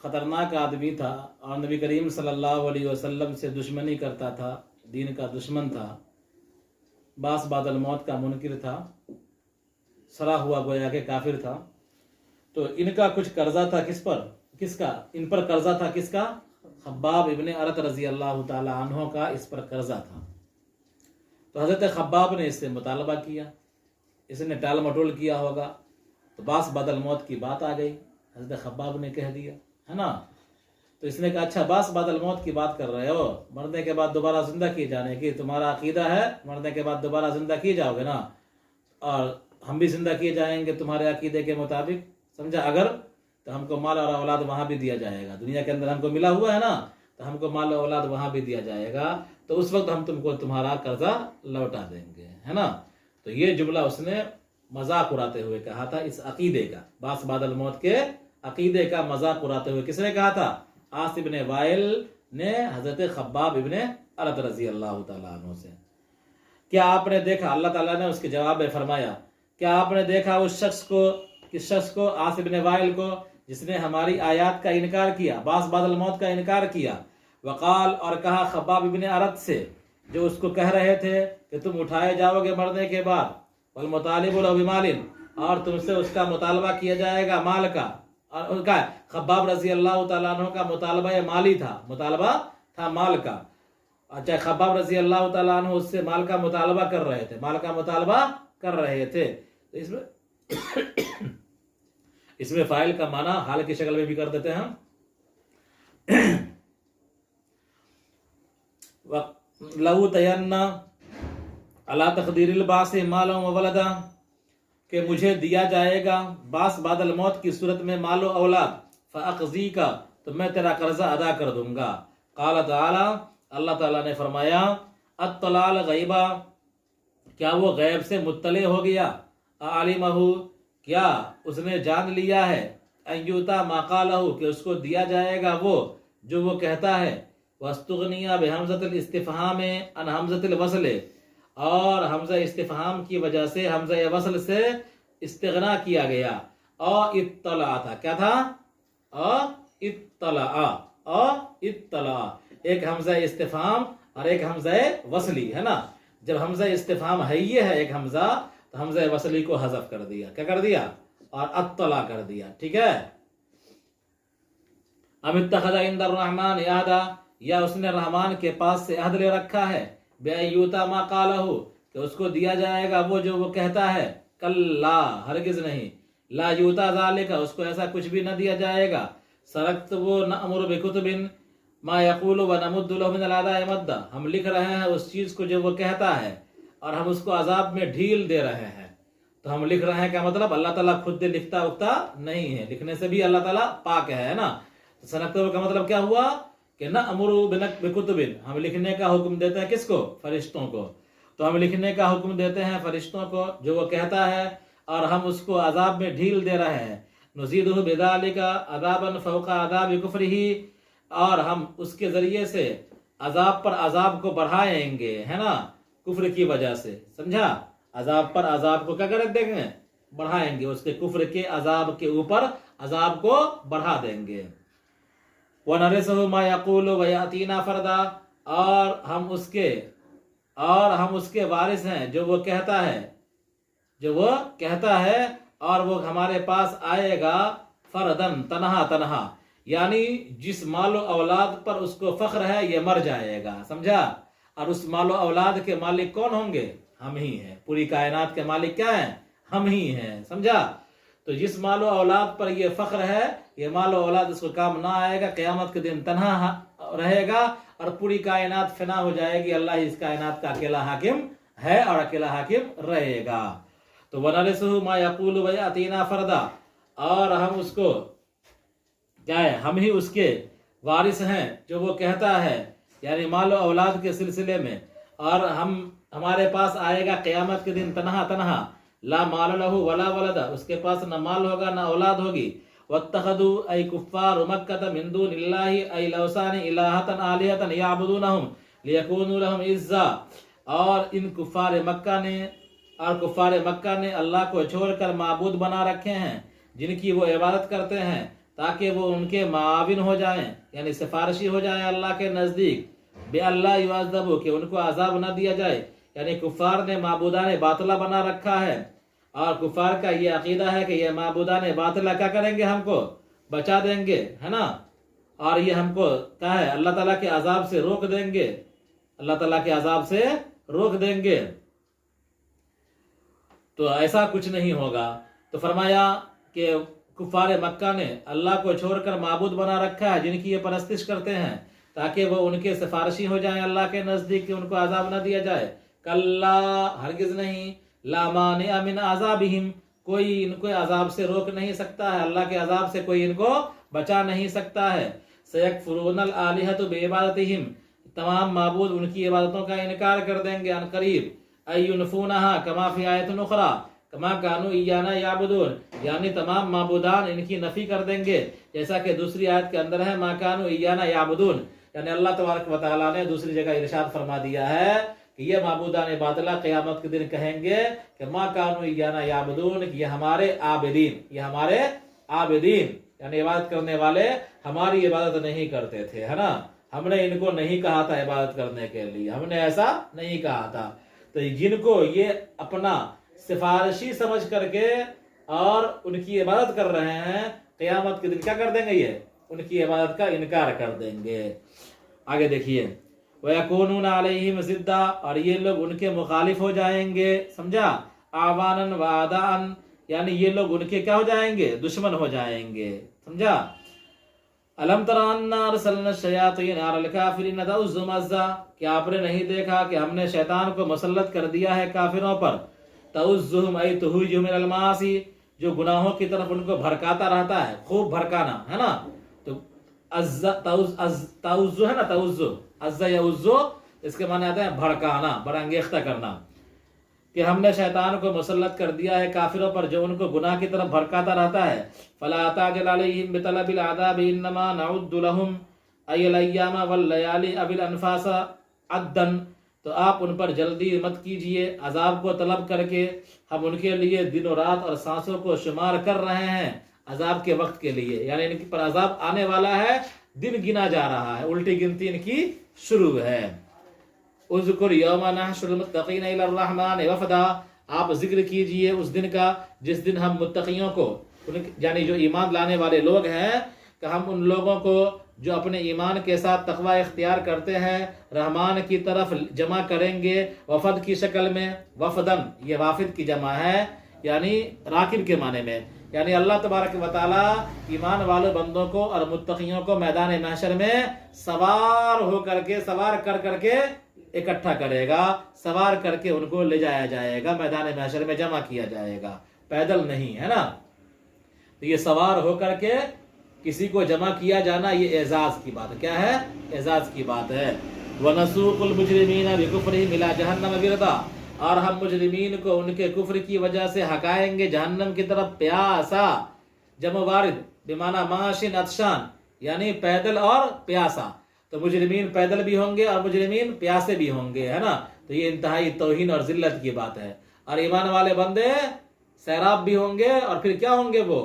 خطرناک آدمی تھا، اور نبی کریم صلی اللہ علیہ وسلم سے دشمنی کرتا تھا، دین کا دشمن تھا، بعث بعد الموت کا منکر تھا، سرا ہوا گویا کہ کافر تھا۔ تو ان کا کچھ قرضہ تھا کس پر؟ کس کا؟ ان پر قرضہ تھا کس کا؟ خباب ابن ارد رضی اللہ تعالی عنہ کا اس پر قرضہ تھا۔ تو حضرت خباب نے اس سے مطالبہ کیا، اس نے ٹال مٹول کیا ہوگا، تو بعث بعد الموت کی بات آ گئی، حضرت خباب نے کہہ دیا، ہے نا؟ تو اس نے کہا اچھا بعث بعد الموت کی بات کر رہے ہو، مرنے کے بعد دوبارہ زندہ کیے جانے کی تمہارا عقیدہ ہے، مرنے کے بعد دوبارہ زندہ کیے جاؤ گے نا، اور ہم بھی زندہ کیے جائیں گے تمہارے عقیدے کے مطابق، سمجھا؟ اگر تو ہم کو مال اور اولاد وہاں بھی دیا جائے گا، دنیا کے اندر ہم کو ملا ہوا ہے نا، تو ہم کو مال اور اولاد وہاں بھی دیا جائے گا، تو اس وقت ہم تم کو تمہارا قرضہ لوٹا دیں گے، ہے نا؟ تو یہ جملہ اس نے مذاق اڑاتے ہوئے کہا تھا، اس عقیدے کا، بعث بعد الموت کے عقیدے کا مذاق اڑاتے ہوئے کس نے کہا تھا؟ عاص بن وائل نے حضرت خباب ابن ارد رضی اللہ تعالیٰ عنہ سے۔ کیا آپ نے دیکھا، اللہ تعالیٰ نے اس کے جواب میں فرمایا، کیا آپ نے دیکھا اس شخص کو، کس شخص کو؟ عاص بن وائل کو، جس نے ہماری آیات کا انکار کیا، بعث بعد الموت کا انکار کیا، وقال، اور کہا خباب ابن ارد سے، جو اس کو کہہ رہے تھے کہ تم اٹھائے جاؤ گے مرنے کے بعد، والمطالب له بمال، اور تم سے اس کا مطالبہ کیا جائے گا مال کا، اور کہا خباب رضی اللہ تعالیٰ عنہ کا مطالبہ مالی تھا، مطالبہ تھا مال کا. اچھا خباب رضی اللہ تعالیٰ عنہ اس سے مال کا مطالبہ کر رہے تھے، مال کا مطالبہ کر رہے تھے. اس میں فاعل کا معنی حال کی شکل میں بھی کر دیتے ہیں ہم. لہو تینا علی تقدیر البعث مالا و ولدا، کہ مجھے دیا جائے گا باس بعد الموت کی صورت میں مال و اولاد، فاقضی کا تو میں تیرا قرضہ ادا کر دوں گا. قال تعالی، اللہ تعالیٰ نے فرمایا اطلع الغیبہ، کیا وہ غیب سے مطلع ہو گیا، عالمہ، کیا اس نے جان لیا ہے، ایوتا ما قالہ، کہ اس کو دیا جائے گا وہ جو وہ کہتا ہے، واستغنیا بحمزۃ الاستفہام عن حمزۃ الوصل، اور حمزہ استفہام کی وجہ سے حمزہ وصل سے استغنا کیا گیا. اور اطلع تھا، کیا تھا، اطلع، ایک حمزہ استفہام اور ایک حمزہ وصلی ہے نا. جب حمزہ استفہام ہے یہ ہے ایک حمزہ، تو حمزہ وصلی کو حذف کر دیا، کیا کر دیا، اور اطلع کر دیا. ٹھیک ہے. ام اتخذ عند الرحمن عہدا، یا اس نے رحمان کے پاس سے عہد لے رکھا ہے، بِأَيُّوتَ مَا قَالَهُ، کہ اس کو دیا جائے گا وہ جو وہ کہتا ہے. کلا، ہرگز نہیں. لا یوتا ذالک، اس کو ایسا کچھ بھی نہ دیا جائے گا. سرقت وہ نأمر بکتب ما یقول ونمد له من العذاب مدا، ہم لکھ رہے ہیں اس چیز کو جو وہ کہتا ہے اور ہم اس کو عذاب میں ڈھیل دے رہے ہیں. تو ہم لکھ رہے ہیں کا مطلب اللہ تعالیٰ خود لکھتا اکتا نہیں ہے، لکھنے سے بھی اللہ تعالیٰ پاک ہے نا. سرقت کا مطلب کیا ہوا کہ نأمر بکتب، ہم لکھنے کا حکم دیتے ہیں کس کو، فرشتوں کو. تو ہم لکھنے کا حکم دیتے ہیں فرشتوں کو جو وہ کہتا ہے، اور ہم اس کو عذاب میں ڈھیل دے رہے ہیں. نزیدہ بذالک عذابا فوق عذاب کفرہ، اور ہم اس کے ذریعے سے عذاب پر عذاب کو بڑھائیں گے، ہے نا، کفر کی وجہ سے. سمجھا، عذاب پر عذاب کو کیا کر دیں گے، بڑھائیں گے، اس کے کفر کے عذاب کے اوپر عذاب کو بڑھا دیں گے. وَنَرِثُهُ مَا يَقُولُ وَيَأْتِينَا فَرْدًا، اور ہم اس کے وارث ہیں جو وہ کہتا ہے، اور وہ ہمارے پاس آئے گا فردن، تنہا تنہا، یعنی جس مال و اولاد پر اس کو فخر ہے یہ مر جائے گا. سمجھا. اور اس مال و اولاد کے مالک کون ہوں گے، ہم ہی ہیں. پوری کائنات کے مالک کیا ہیں، ہم ہی ہیں. سمجھا. تو جس مال و اولاد پر یہ فخر ہے، یہ مال و اولاد اس کو کام نہ آئے گا، قیامت کے دن تنہا رہے گا اور پوری کائنات فنا ہو جائے گی. اللہ اس کائنات کا اکیلا حاکم ہے اور اکیلا حاکم رہے گا. تو وَنَرِثُهُ مَا يَقُولُ وَيَأْتِينَا فَرْدًا، اور ہم اس کو کیا ہے، ہم ہی اس کے وارث ہیں جو وہ کہتا ہے، یعنی مال و اولاد کے سلسلے میں. اور ہمارے پاس آئے گا قیامت کے دن تنہا تنہا. لا مال له ولا ولد، اس کے پاس نہ مال ہوگا نہ اولاد ہوگی. واتخذوا ای کفار مکہ من دون اللہ ای الاوثان الہۃ آلہۃ یعبدونہم لیکونوا لہم عزا، اور ان کفار مکہ نے اللہ کو چھوڑ کر معبود بنا رکھے ہیں جن کی وہ عبادت کرتے ہیں تاکہ وہ ان کے معاون ہو جائیں، یعنی سفارشی ہو جائیں اللہ کے نزدیک. بے اللہ یعذبوا، کہ ان کو عذاب نہ دیا جائے. یعنی کفار نے معبودان باطلہ بنا رکھا ہے، اور کفار کا یہ عقیدہ ہے کہ یہ معبودان باطلہ کیا کریں گے، ہم کو بچا دیں گے، ہے نا، اور یہ ہم کو کیا ہے، اللہ تعالیٰ کے عذاب سے روک دیں گے، اللہ تعالیٰ کے عذاب سے روک دیں گے. تو ایسا کچھ نہیں ہوگا. تو فرمایا کہ کفار مکہ نے اللہ کو چھوڑ کر معبود بنا رکھا ہے جن کی یہ پرستش کرتے ہیں تاکہ وہ ان کے سفارشی ہو جائیں اللہ کے نزدیک کہ ان کو عذاب نہ دیا جائے. کلا، ہرگز نہیں. لا مانع من عذابہم، کوئی ان کو عذاب سے روک نہیں سکتا ہے، اللہ کے عذاب سے کوئی ان کو بچا نہیں سکتا ہے. سیکفرون الآلہۃ بعبادتہم، تمام معبود ان کی عبادتوں کا انکار کر دیں گے عن قریب. اینفونہا کما فی آیت اخری کما کانوا ایانا یعبدون، یعنی تمام معبودان ان کی نفی کر دیں گے جیسا کہ دوسری آیت کے اندر ہے ما کانوا ایانا یعبدون. یعنی اللہ تبارک و تعالیٰ نے دوسری جگہ ارشاد فرما دیا ہے کہ یہ معبودان باطلہ قیامت کے دن کہیں گے کہ ما کانوا ایانا یعبدون، کہ یہ ہمارے عابدین، یعنی عبادت کرنے والے ہماری عبادت نہیں کرتے تھے، ہے نا، ہم نے ان کو نہیں کہا تھا عبادت کرنے کے لیے، ہم نے ایسا نہیں کہا تھا. تو جن کو یہ اپنا سفارشی سمجھ کر کے اور ان کی عبادت کر رہے ہیں، قیامت کے دن کیا کر دیں گے؟ یہ ان کی عبادت کا انکار کر دیں گے۔ آگے دیکھیے وَيَكُونُونَ عَلَيْهِمْ ضِدًّا، اور یہ لوگ ان کے مخالف ہو جائیں گے، سمجھا؟ اعواناً وَاعْداءً، یعنی یہ لوگ ان کے کیا ہو جائیں گے؟ دشمن ہو جائیں گے، سمجھا؟ الم تر انا ارسلنا الشیاطین علی الکافرین تؤزهم عزا، کیا آپ نے نہیں دیکھا کہ ہم نے شیطان کو مسلط کر دیا ہے کافروں پر؟ تؤزهم ای تخرجهم من المعاصی، جو گناہوں کی طرف ان کو بھڑکاتا رہتا ہے، خوب بھڑکانا ہے نا۔ تو تعوذ ہے نا، تعوذ عزا یعوذ، اس کے معنی آتا ہے بھڑکانا، برانگیختہ کرنا، کہ ہم نے شیطان کو مسلط کر دیا ہے کافروں پر جو ان کو گناہ کی طرف بھڑکاتا رہتا ہے۔ فلا تعجل علیہم بطلب العذاب انما نعد لهم ای الايام واللیالی اب الانفاس عدا، تو آپ ان پر جلدی مت کیجئے عذاب کو طلب کر کے، ہم ان کے لیے دن و رات اور سانسوں کو شمار کر رہے ہیں عذاب کے وقت کے لیے، یعنی ان پر عذاب آنے والا ہے، دن گنا جا رہا ہے، الٹی گنتی ان کی شروع ہے۔ اذکر یوم نحشر المتقین الی الرحمن وفدا، آپ ذکر کیجئے اس دن کا جس دن ہم متقیوں کو، یعنی جو ایمان لانے والے لوگ ہیں، کہ ہم ان لوگوں کو جو اپنے ایمان کے ساتھ تقوی اختیار کرتے ہیں رحمان کی طرف جمع کریں گے وفد کی شکل میں۔ وفدن یہ وافد کی جمع ہے، یعنی راکب کے معنی میں، یعنی اللہ تبارک و تعالی ایمان والے بندوں کو اور متقیوں کو میدان محشر میں سوار ہو کر کے، سوار کر کر کے اکٹھا کرے گا، سوار کر کے ان کو لے جایا جائے گا، میدان محشر میں جمع کیا جائے گا، پیدل نہیں، ہے نا۔ تو یہ سوار ہو کر کے کسی کو جمع کیا جانا، یہ اعزاز کی بات ہے، کیا ہے؟ اعزاز کی بات ہے۔ وَنَسُوقُ الْمُجْرِمِينَ بِكُفْرِهِمْ إِلَى جَهَنَّمَ وِرْدًا، اور ہم مجرمین کو ان کے کفر کی وجہ سے ہکائیں گے جہنم کی طرف پیاسا، جمع وارد بمعنی ماشن عطشان، یعنی پیدل اور پیاسا، تو مجرمین پیدل بھی ہوں گے اور مجرمین پیاسے بھی ہوں گے، ہے نا۔ تو یہ انتہائی توہین اور ذلت کی بات ہے۔ اور ایمان والے بندے سیراب بھی ہوں گے اور پھر کیا ہوں گے؟ وہ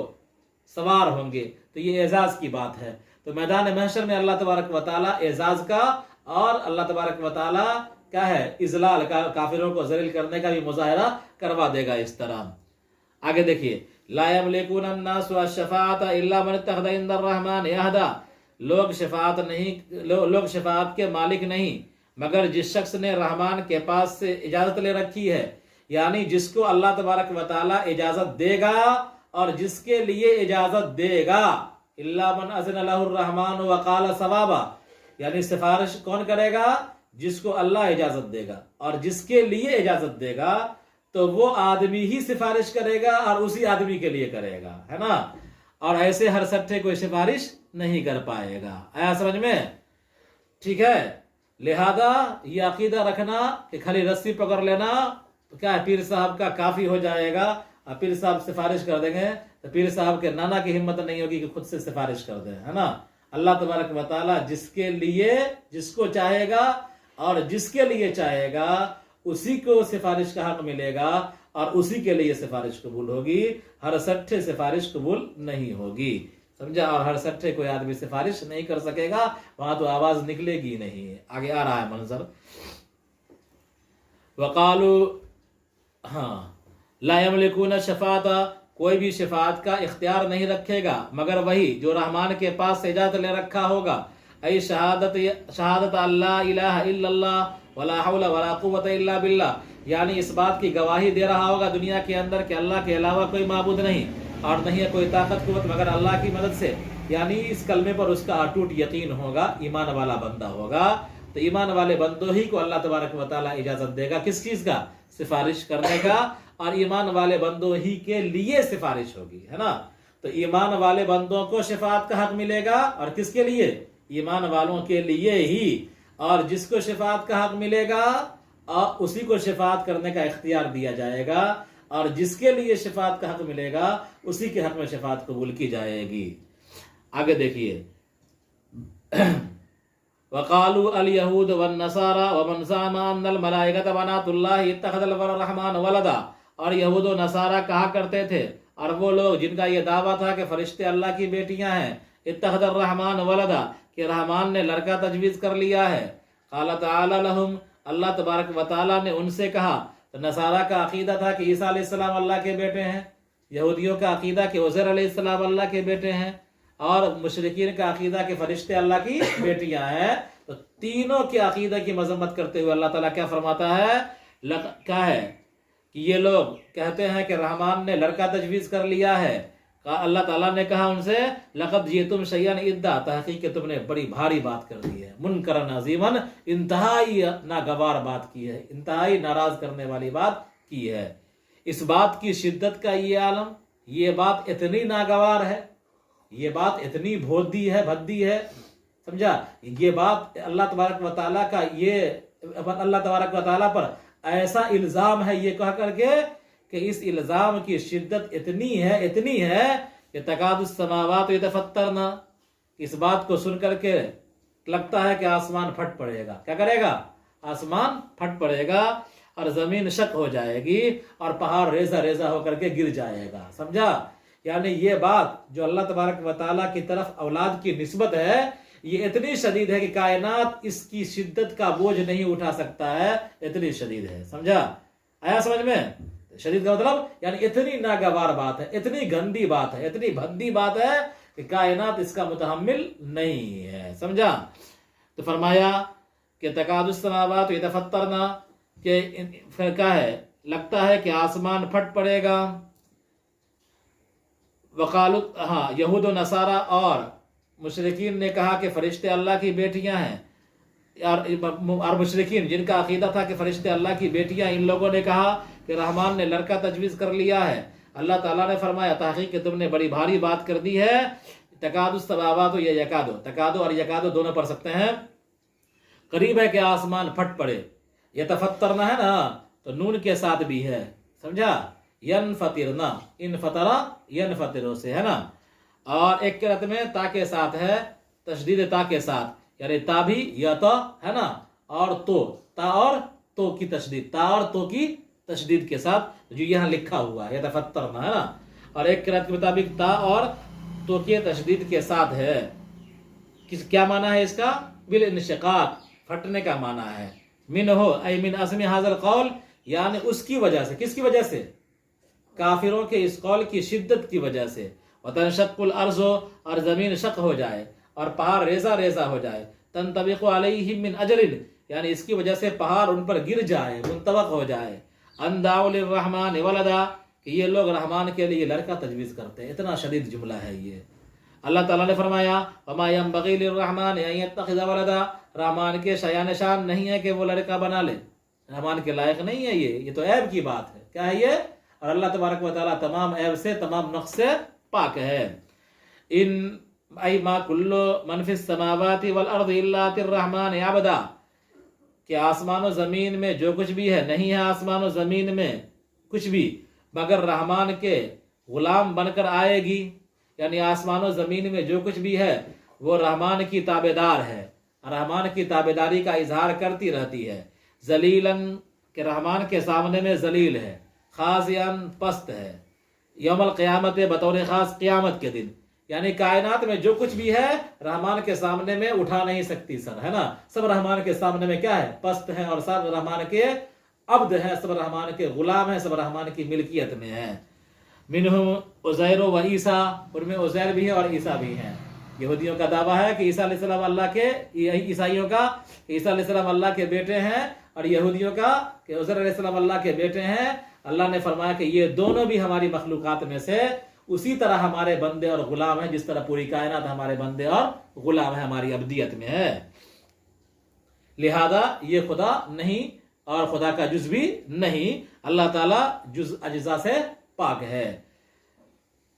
سوار ہوں گے، تو یہ اعزاز کی بات ہے۔ تو میدان محشر میں اللہ تبارک و تعالی اعزاز کا اور اللہ تبارک و تعالی کیا ہے؟ اذلال کا، کافروں کو ذلیل کرنے کا بھی مظاہرہ کروا دے گا اس طرح۔ آگے دیکھیے لا یملکون الناس الشفاعۃ الا من اتخذ عند الرحمن عہدا، لوگ شفاعت کے مالک نہیں مگر جس شخص نے رحمان کے پاس سے اجازت لے رکھی ہے، یعنی جس کو اللہ تبارک و تعالی اجازت دے گا اور جس کے لیے اجازت دے گا۔ الا من اذن له الرحمن وقال صوابا، یعنی سفارش کون کرے گا؟ جس کو اللہ اجازت دے گا، اور جس کے لیے اجازت دے گا تو وہ آدمی ہی سفارش کرے گا اور اسی آدمی کے لیے کرے گا، ہے نا۔ اور ایسے ہر سٹھے کوئی سفارش نہیں کر پائے گا۔ آیا سمجھ میں؟ ٹھیک ہے، لہذا یہ عقیدہ رکھنا کہ خالی رسی پکڑ لینا تو کیا ہے، پیر صاحب کا کافی ہو جائے گا، اور پیر صاحب سفارش کر دیں گے تو پیر صاحب کے نانا کی ہمت نہیں ہوگی کہ خود سے سفارش کر دیں، ہے نا۔ اللہ تبارک و تعالیٰ جس کے لیے، جس کو چاہے گا اور جس کے لیے چاہے گا اسی کو سفارش کا حق ملے گا اور اسی کے لیے سفارش قبول ہوگی، ہر سٹھے سفارش قبول نہیں ہوگی، سمجھا۔ اور ہر سٹھے کوئی آدمی سفارش نہیں کر سکے گا، وہاں تو آواز نکلے گی نہیں۔ آگے آ رہا ہے منظر، وقالو، ہاں، لا یملکون الشفاعۃ، کوئی بھی شفاعت کا اختیار نہیں رکھے گا مگر وہی جو رحمان کے پاس سے اجازت لے رکھا ہوگا، ای شہادت اللہ الہ الا اللہ ولا حول ولا قوت الا باللہ، یعنی اس بات کی گواہی دے رہا ہوگا دنیا کے اندر کہ اللہ کے علاوہ کوئی معبود نہیں اور نہیں ہے کوئی طاقت قوت مگر اللہ کی مدد سے، یعنی اس کلمے پر اس کا اٹوٹ یقین ہوگا، ایمان والا بندہ ہوگا۔ تو ایمان والے بندوں ہی کو اللہ تبارک و تعالیٰ اجازت دے گا، کس چیز کا؟ سفارش کرنے کا، اور ایمان والے بندوں ہی کے لیے سفارش ہوگی، ہے نا۔ تو ایمان والے بندوں کو شفاعت کا حق ملے گا، اور کس کے لیے؟ ایمان والوں کے لیے ہی، اور جس کو شفاعت کا حق ملے گا اور اسی کو شفاعت کرنے کا اختیار دیا جائے گا، اور جس کے لیے شفاعت کا حق ملے گا اسی کے حق میں شفاعت قبول کی جائے گی۔ آگے دیکھیے وقالوا اليهود والنصارى ومن زعم ان الملائكة بنات الله اتخذ الرحمن ولدا، اور یہود و نصارہ کہا کرتے تھے، اور وہ لوگ جن کا یہ دعویٰ تھا کہ فرشتے اللہ کی بیٹیاں ہیں، اتخذ الرحمن ولدا، کہ رحمان نے لڑکا تجویز کر لیا ہے۔ قال تعالی لهم، اللہ تبارک و تعالی نے ان سے کہا، تو نصارہ کا عقیدہ تھا کہ عیسیٰ علیہ السلام اللہ کے بیٹے ہیں، یہودیوں کا عقیدہ کہ عزیر علیہ السلام اللہ کے بیٹے ہیں، اور مشرکین کا عقیدہ کہ فرشتے اللہ کی بیٹیاں ہیں، تو تینوں کے عقیدہ کی مذمت کرتے ہوئے اللہ تعالیٰ کیا فرماتا ہے؟ کیا ہے کہ یہ لوگ کہتے ہیں کہ رحمان نے لڑکا تجویز کر لیا ہے. اللہ تعالیٰ نے کہا ان سے لقد جئتم شیئا ادا، تحقیق کہ تم نے بڑی بھاری بات کر دی ہے، منکرا عظیما، انتہائی ناگوار بات کی ہے، انتہائی ناراض کرنے والی بات کی ہے. اس بات کی شدت کا یہ عالم، یہ بات اتنی ناگوار ہے، یہ بات اتنی بھودی ہے، بھدی ہے، سمجھا؟ یہ بات اللہ تبارک و تعالیٰ کا، یہ اللہ تبارک و تعالیٰ پر ایسا الزام ہے یہ کہہ کر کے کہ اس الزام کی شدت اتنی ہے کہ تکاد السماوات یتفطرن، اس بات کو سن کر کے لگتا ہے کہ آسمان پھٹ پڑے گا. کیا کرے گا؟ آسمان پھٹ پڑے گا اور زمین شق ہو جائے گی اور پہاڑ ریزہ ریزہ ہو کر کے گر جائے گا. سمجھا؟ یعنی یہ بات جو اللہ تبارک و تعالیٰ کی طرف اولاد کی نسبت ہے، یہ اتنی شدید ہے کہ کائنات اس کی شدت کا بوجھ نہیں اٹھا سکتا ہے، اتنی شدید ہے. سمجھا؟ آیا سمجھ میں؟ شدید کا مطلب یعنی اتنی ناگوار بات ہے، اتنی گندی بات ہے، اتنی بھدی بات ہے کہ کائنات اس کا متحمل نہیں ہے. سمجھا؟ تو فرمایا کہ تکاد السماوات یتفطرن، کہ پھر کیا ہے؟ لگتا ہے کہ آسمان پھٹ پڑے گا. وقالوا، ہاں، یہود و نصارہ اور مشرکین نے کہا کہ فرشتے اللہ کی بیٹیاں ہیں، اور مشرکین جن کا عقیدہ تھا کہ فرشتے اللہ کی بیٹیاں، ان لوگوں نے کہا کہ رحمان نے لڑکا تجویز کر لیا ہے. اللہ تعالیٰ نے فرمایا تحقیق کہ تم نے بڑی بھاری بات کر دی ہے. تکاد السماوات یا یکادو، تکادو اور یکادو دونوں پڑھ سکتے ہیں. قریب ہے کہ آسمان پھٹ پڑے. یتفطرنا ہے نا، تو نون کے ساتھ بھی ہے، سمجھا؟ ینفطرنا، انفطرا ینفطرو سے ہے نا. اور ایک قرأت میں تا کے ساتھ ہے، تشدید تا کے ساتھ، یعنی تا بھی یا تو ہے نا، اور تو، تا اور تو کی تشدید، تا اور تو کی تشدید کے ساتھ جو یہاں لکھا ہوا ہے یتفطرنا ہے نا. اور ایک قرأت کے مطابق تا اور تو کی تشدید کے ساتھ ہے. کیا معنی ہے اس کا؟ بالانشقاق، پھٹنے کا معنی ہے. منہ ای من عزم ھذا القول، یعنی اس کی وجہ سے. کس کی وجہ سے؟ کافروں کے اس قول کی شدت کی وجہ سے. وتنشق الارض، اور زمین شق ہو جائے اور پہاڑ ریزہ ریزہ ہو جائے. تنطبق علیہم من اجل، یعنی اس کی وجہ سے پہاڑ ان پر گر جائے، منطبق ہو جائے. ان دعوا للرحمن ولدا، کہ یہ لوگ رحمان کے لیے لڑکا تجویز کرتے ہیں. اتنا شدید جملہ ہے یہ. اللہ تعالیٰ نے فرمایا وما ينبغي للرحمن ان يتخذ ولدا، رحمان کے شایان شان نہیں ہے کہ وہ لڑکا بنا لے. رحمان کے لائق نہیں ہے یہ تو عیب کی بات ہے. کیا ہے یہ؟ اور اللہ تبارک و تعالیٰ تمام عیب سے، تمام نقص سے پاک ہے. ان ای ما کل من فی السماوات والارض الا اتى الرحمن عبدا، کہ آسمان و زمین میں جو کچھ بھی ہے، نہیں ہے آسمان و زمین میں کچھ بھی مگر رحمان کے غلام بن کر آئے گی. یعنی آسمان و زمین میں جو کچھ بھی ہے وہ رحمان کی تابعدار ہے، رحمان کی تابعداری کا اظہار کرتی رہتی ہے. ذلیلاً، کہ رحمان کے سامنے میں ذلیل ہے. خاضعاً، پست ہے. یوم القیامت، بطور خاص قیامت کے دن. یعنی کائنات میں جو کچھ بھی ہے رحمان کے سامنے میں اٹھا نہیں سکتی سر، ہے نا. سب رحمان کے سامنے میں کیا ہے؟ پست ہیں، اور سب رحمان کے عبد ہیں، سب رحمان کے غلام ہیں، سب رحمان کی ملکیت میں ہیں. منہم عزیر و عیسیٰ، ان میں عزیر بھی ہے اور عیسیٰ بھی ہیں. یہودیوں کا دعویٰ ہے کہ عیسیٰ علیہ السلام اللہ کے، عیسائیوں کا عیسیٰ علیہ السلام اللہ کے بیٹے ہیں، اور یہودیوں کا کہ عزیر علیہ السلام اللہ کے بیٹے ہیں. اللہ نے فرمایا کہ یہ دونوں بھی ہماری مخلوقات میں سے اسی طرح ہمارے بندے اور غلام ہیں جس طرح پوری کائنات ہمارے بندے اور غلام ہیں، ہماری عبدیت میں ہے. لہذا یہ خدا نہیں اور خدا کا جز بھی نہیں. اللہ تعالیٰ جز اجزا سے پاک ہے.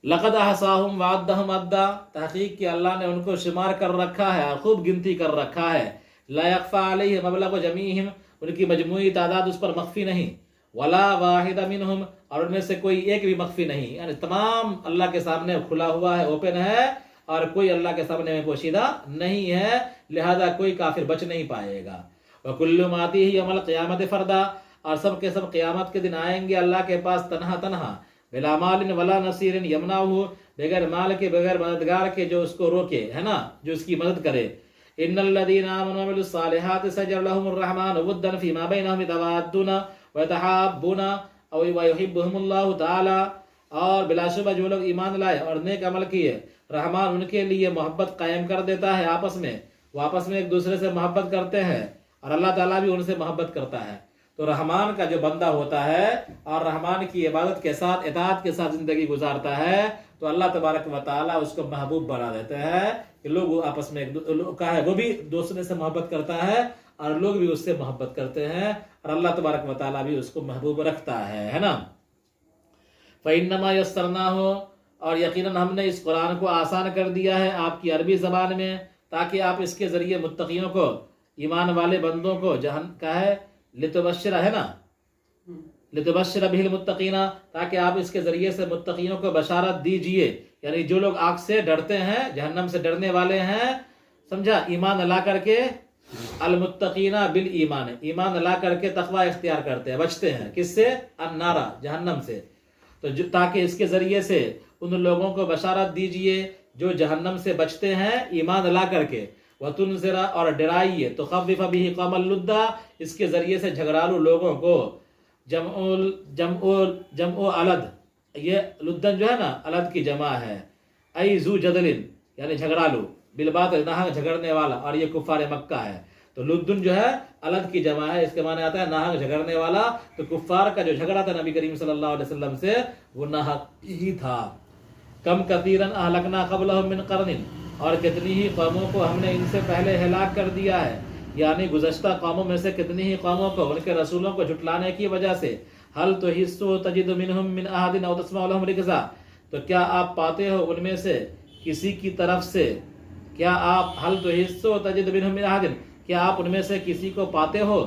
لقد احصاهم وعدهم عدا، تحقیق کہ اللہ نے ان کو شمار کر رکھا ہے، خوب گنتی کر رکھا ہے. لا يخفى عليه مبلغ جميعهم، ان کی مجموعی تعداد اس پر مخفی نہیں. ولا واحد منهم، اور ان میں سے کوئی ایک بھی مخفی نہیں. یعنی تمام اللہ کے سامنے کھلا ہوا ہے، اوپن ہے، اور کوئی اللہ کے سامنے میں پوشیدہ نہیں ہے. لہذا کوئی کافر بچ نہیں پائے گا. وکل ما آتیہ یوم القیامت فردا، اور سب کے سب قیامت کے دن آئیں گے اللہ کے پاس تنہا تنہا. بلا مال ولا نصیر یمنعہ، بغیر مال کے، بغیر مددگار کے جو اس کو روکے، ہے نا، جو اس کی مدد کرے. ان الذين آمنوا وعملوا الصالحات سيجعل لهم الرحمن ودا فيما بينهم يتوادون ويتحابون او ويحبهم الله تعالى. اور بلا شبہ جو لوگ ایمان لائے اور نیک عمل کیے رحمان ان کے لیے محبت قائم کر دیتا ہے، آپس میں وہ آپس میں ایک دوسرے سے محبت کرتے ہیں اور اللہ تعالیٰ بھی ان سے محبت کرتا ہے۔ تو رحمان کا جو بندہ ہوتا ہے اور رحمان کی عبادت کے ساتھ اطاعت کے ساتھ زندگی گزارتا ہے تو اللہ تبارک و تعالیٰ اس کو محبوب بنا دیتے ہیں کہ لوگ آپس میں وہ بھی دوسرے سے محبت کرتا ہے اور لوگ بھی اس سے محبت کرتے ہیں اور اللہ تبارک و تعالیٰ بھی اس کو محبوب رکھتا ہے نا۔ فَإِنَّمَا يَسَّرْنَاهُ اور یقیناً ہم نے اس قرآن کو آسان کر دیا ہے آپ کی عربی زبان میں تاکہ آپ اس کے ذریعے متقیوں کو، ایمان والے بندوں کو کا ہے لتبشر ہے نا، لتبشر بِهِ الْمُتَّقِينَ تاکہ آپ اس کے ذریعے سے متقیوں کو بشارت دیجئے، یعنی جو لوگ آگ سے ڈرتے ہیں، جہنم سے ڈرنے والے ہیں، سمجھا، ایمان لا کر کے المتقین بالایمان، ایمان لا کر کے تقوی اختیار کرتے ہیں، بچتے ہیں کس سے؟ النار، جہنم سے، تو تاکہ اس کے ذریعے سے ان لوگوں کو بشارت دیجئے جو جہنم سے بچتے ہیں ایمان لا کر کے، وَتُنْذِرَ اور ڈرائیے، تُخَوِّفَ بِهِ قَوْمَ اللُّدَّ اس کے ذریعے سے جھگڑالو لوگوں کو، جمع علد، یہ لدن جو ہے نا علد کی جمع ہے، ای ذو جدل یعنی جھگڑالو، بالباطل ناحق جھگڑنے والا، اور یہ کفار مکہ ہے، تو لدن جو ہے علد کی جمع ہے، اس کے معنی آتا ہے ناحق جھگڑنے والا، تو کفار کا جو جھگڑا تھا نبی کریم صلی اللہ علیہ وسلم سے وہ ناحق ہی تھا۔ کم کثیرن اہلکنا قبلہم من قرن اور کتنی ہی قوموں کو ہم نے ان سے پہلے ہلاک کر دیا ہے، یعنی گزشتہ قوموں میں سے کتنی ہی قوموں کو ان کے رسولوں کو جھٹلانے کی وجہ سے، حل تحس تجد منہم من احد او تسمع لهم رکزا تو کیا آپ پاتے ہو ان میں سے کسی کی طرف سے، کیا آپ حل تحس تجد منہم من احد کیا آپ ان میں سے کسی کو پاتے ہو،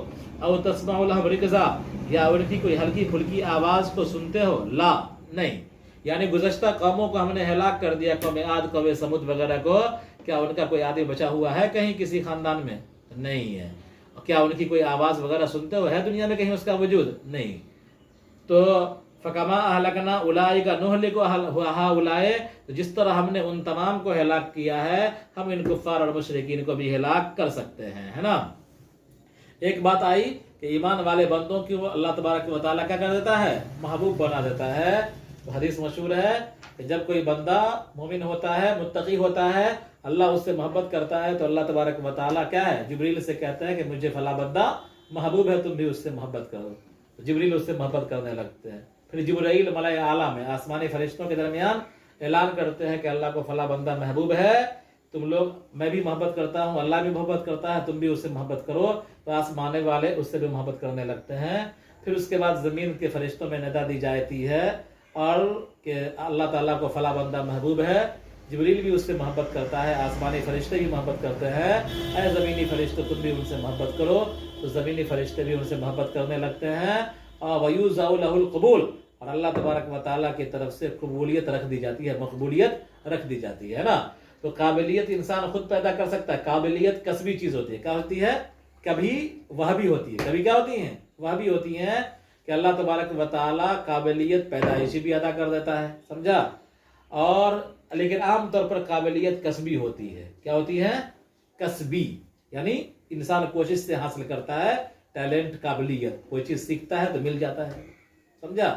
او تسمع لهم رکزا یا ان کی کوئی ہلکی پھلکی آواز کو سنتے ہو، لا نہیں، یعنی گزشتہ قوموں کو ہم نے ہلاک کر دیا، قوم عاد، قوم سمود وغیرہ کو، کیا ان کا کوئی آدمی بچا ہوا ہے کہیں کسی خاندان میں؟ نہیں ہے۔ کیا ان کی کوئی آواز وغیرہ سنتے ہو، ہے دنیا میں کہیں اس کا وجود؟ نہیں۔ تو فَكَمَا أَهْلَكْنَا أُولَٰئِكَ نُهْلِكُ هَٰؤُلَاءِ تو جس طرح ہم نے ان تمام کو ہلاک کیا ہے ہم ان کفار اور مشرکین کو بھی ہلاک کر سکتے ہیں، ہے نا۔ ایک بات آئی کہ ایمان والے بندوں کی وہ اللہ تبارک و تعالیٰ کیا کر دیتا ہے؟ محبوب بنا دیتا ہے۔ تو حدیث مشہور ہے کہ جب کوئی بندہ مومن ہوتا ہے، متقی ہوتا ہے، اللہ اس سے محبت کرتا ہے تو اللہ تبارک و تعالیٰ کیا ہے؟ جبریل سے کہتا ہے کہ مجھے فلاں بندہ محبوب ہے، تم بھی اس سے محبت کرو، تو جبریل اس سے محبت کرنے لگتے ہیں۔ پھر جبرائیل ملائے اعلیٰ میں آسمانی فرشتوں کے درمیان اعلان کرتے ہیں کہ اللہ کو فلاں بندہ محبوب ہے، تم لوگ، میں بھی محبت کرتا ہوں، اللہ بھی محبت کرتا ہے، تم بھی اس سے محبت کرو، تو آسمانے والے اس سے بھی محبت کرنے لگتے ہیں۔ پھر اس کے بعد زمین کے فرشتوں میں ندا دی جاتی ہے اور کہ اللہ تعالیٰ کو فلاں بندہ محبوب ہے، جبریل بھی اس سے محبت کرتا ہے، آسمانی فرشتے بھی محبت کرتے ہیں، اے زمینی فرشتے تم بھی ان سے محبت کرو، تو زمینی فرشتے بھی ان سے محبت کرنے لگتے ہیں، اور وَيُوزَعُ لَهُ الْقُبُولُ اور اللہ تبارک و تعالیٰ کی طرف سے قبولیت رکھ دی جاتی ہے، مقبولیت رکھ دی جاتی ہے نا۔ تو قابلیت انسان خود پیدا کر سکتا ہے، قابلیت کسبی چیز ہوتی ہے، کیا ہوتی ہے؟ کبھی وہ بھی ہوتی ہے، کبھی کیا ہوتی ہیں؟ وہ بھی ہوتی ہیں کہ اللہ تبارک و تعالیٰ قابلیت پیدائشی بھی ادا کر دیتا ہے، سمجھا، اور لیکن عام طور پر قابلیت کسبی ہوتی ہے، کیا ہوتی ہے؟ کسبی، یعنی انسان کوشش سے حاصل کرتا ہے، ٹیلنٹ، قابلیت، کوئی چیز سیکھتا ہے تو مل جاتا ہے، سمجھا،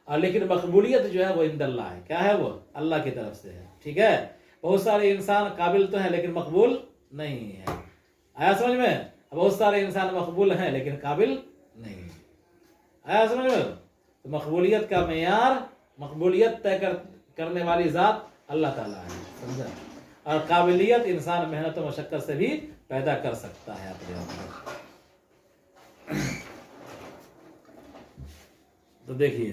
اور لیکن مقبولیت جو ہے وہ عند اللہ ہے، کیا ہے؟ وہ اللہ کی طرف سے ہے، ٹھیک ہے۔ بہت سارے انسان قابل تو ہیں لیکن مقبول نہیں ہے، آیا سمجھ میں؟ بہت سارے انسان مقبول ہیں لیکن قابل نہیں، آیا سمجھ میں؟ تو مقبولیت کا معیار، مقبولیت طے کرنے والی ذات اللہ تعالیٰ ہے، سمجھا، اور قابلیت انسان محنت و مشقت سے بھی پیدا کر سکتا ہے اپنے آپ کو۔ تو دیکھیے،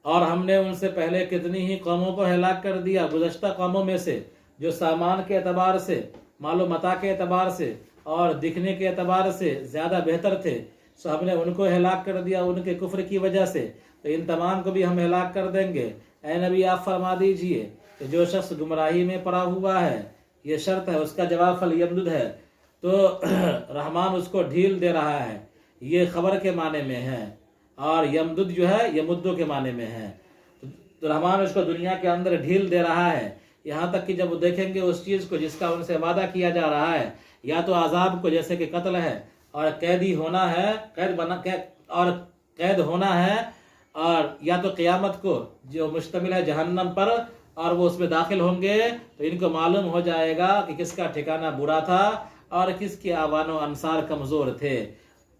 اور ہم نے ان سے پہلے کتنی ہی قوموں کو ہلاک کر دیا، گزشتہ قوموں میں سے جو سامان کے اعتبار سے، مال و متاع کے اعتبار سے اور دکھنے کے اعتبار سے زیادہ بہتر تھے، سو ہم نے ان کو ہلاک کر دیا ان کے کفر کی وجہ سے، تو ان تمام کو بھی ہم ہلاک کر دیں گے۔ اے نبی آپ فرما دیجئے کہ جو شخص گمراہی میں پڑا ہوا ہے، یہ شرط ہے، اس کا جواب فلیمدد ہے، تو رحمان اس کو ڈھیل دے رہا ہے، یہ خبر کے معنی میں ہے، اور یمدد جو ہے یمدو کے معنی میں ہے، تو رحمان اس کو دنیا کے اندر ڈھیل دے رہا ہے، یہاں تک کہ جب وہ دیکھیں گے اس چیز کو جس کا ان سے وعدہ کیا جا رہا ہے، یا تو عذاب کو، جیسے کہ قتل ہے اور قیدی ہونا ہے، قید ہونا ہے اور یا تو قیامت کو جو مشتمل ہے جہنم پر، اور وہ اس میں داخل ہوں گے تو ان کو معلوم ہو جائے گا کہ کس کا ٹھکانہ برا تھا اور کس کے آوان و انصار کمزور تھے،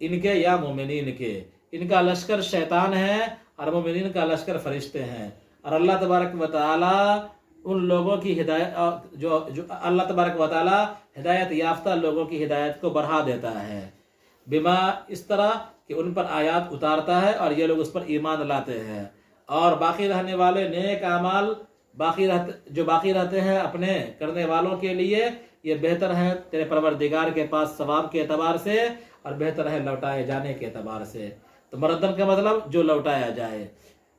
ان کے یا مومنین کے۔ ان کا لشکر شیطان ہے اور مومنین کا لشکر فرشتے ہیں۔ اور اللہ تبارک و تعالی ان لوگوں کی ہدایت جو اللہ تبارک و تعالی ہدایت یافتہ لوگوں کی ہدایت کو بڑھا دیتا ہے، بما اس طرح کہ ان پر آیات اتارتا ہے اور یہ لوگ اس پر ایمان لاتے ہیں، اور باقی رہنے والے نیک اعمال جو باقی رہتے ہیں اپنے کرنے والوں کے لیے، یہ بہتر ہے تیرے پروردگار کے پاس ثواب کے اعتبار سے، اور بہتر ہے لوٹائے جانے کے اعتبار سے۔ تو مردم کا مطلب جو لوٹایا جائے،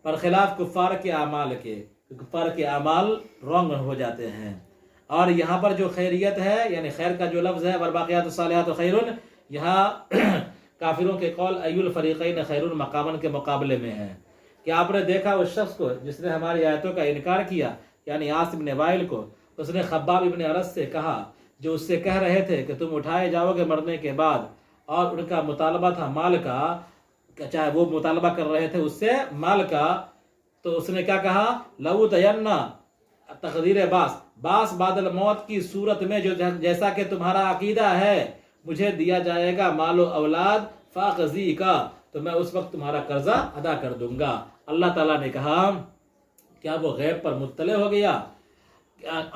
پر خلاف کفار کے اعمال کے، کفار کے اعمال رونگ ہو جاتے ہیں۔ اور یہاں پر جو خیریت ہے، یعنی خیر کا جو لفظ ہے والباقیات الصالحات خیر، یہاں کافروں کے قول ای الفریقین خیر مقاما کے مقابلے میں ہے کہ آپ نے دیکھا اس شخص کو جس نے ہماری آیتوں کا انکار کیا، یعنی عاص بن وائل کو، اس نے خباب ابن ارس سے کہا جو اس سے کہہ رہے تھے کہ تم اٹھائے جاؤ گے مرنے کے بعد، اور ان کا مطالبہ تھا مال کا، چاہے وہ مطالبہ کر رہے تھے اس سے مال کا، تو اس نے کیا کہا، لو دینا تقدیر باس بعد الموت کی صورت میں جو جیسا کہ تمہارا عقیدہ ہے مجھے دیا جائے گا مال و اولاد فاقضی کا، تو میں اس وقت تمہارا قرضہ ادا کر دوں گا۔ اللہ تعالیٰ نے کہا کیا وہ غیب پر مطلع ہو گیا،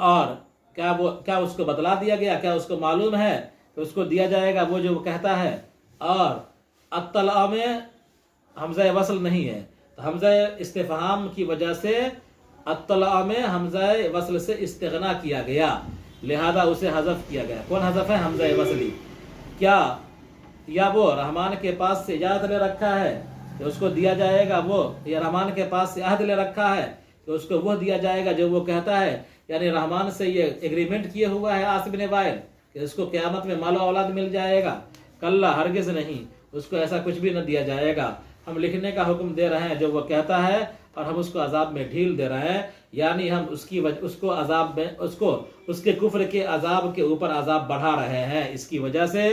اور کیا اس کو بتلا دیا گیا، کیا اس کو معلوم ہے کہ اس کو دیا جائے گا وہ جو وہ کہتا ہے؟ اور اطلاع میں حمزہ وصل نہیں ہے، تو حمزہ استفہام کی وجہ سے اطلاع میں حمزہ وصل سے استغنا کیا گیا، لہذا اسے حذف کیا گیا۔ کون حذف ہے؟ حمزہ وصلی۔ کیا یا وہ رحمان کے پاس سے اجازت لے رکھا ہے کہ اس کو دیا جائے گا وہ، یا رحمان کے پاس سے عہد لے رکھا ہے کہ اس کو وہ دیا جائے گا جو وہ کہتا ہے؟ یعنی رحمان سے یہ ایگریمنٹ کیے ہوا ہے عاص بن وائل کہ اس کو قیامت میں مال و اولاد مل جائے گا؟ کلا ہرگز نہیں، اس کو ایسا کچھ بھی نہ دیا جائے گا۔ ہم لکھنے کا حکم دے رہے ہیں جو وہ کہتا ہے، اور ہم اس کو عذاب میں ڈھیل دے رہے ہیں، یعنی ہم اس کے کفر کے عذاب کے اوپر عذاب بڑھا رہے ہیں اس کی وجہ سے۔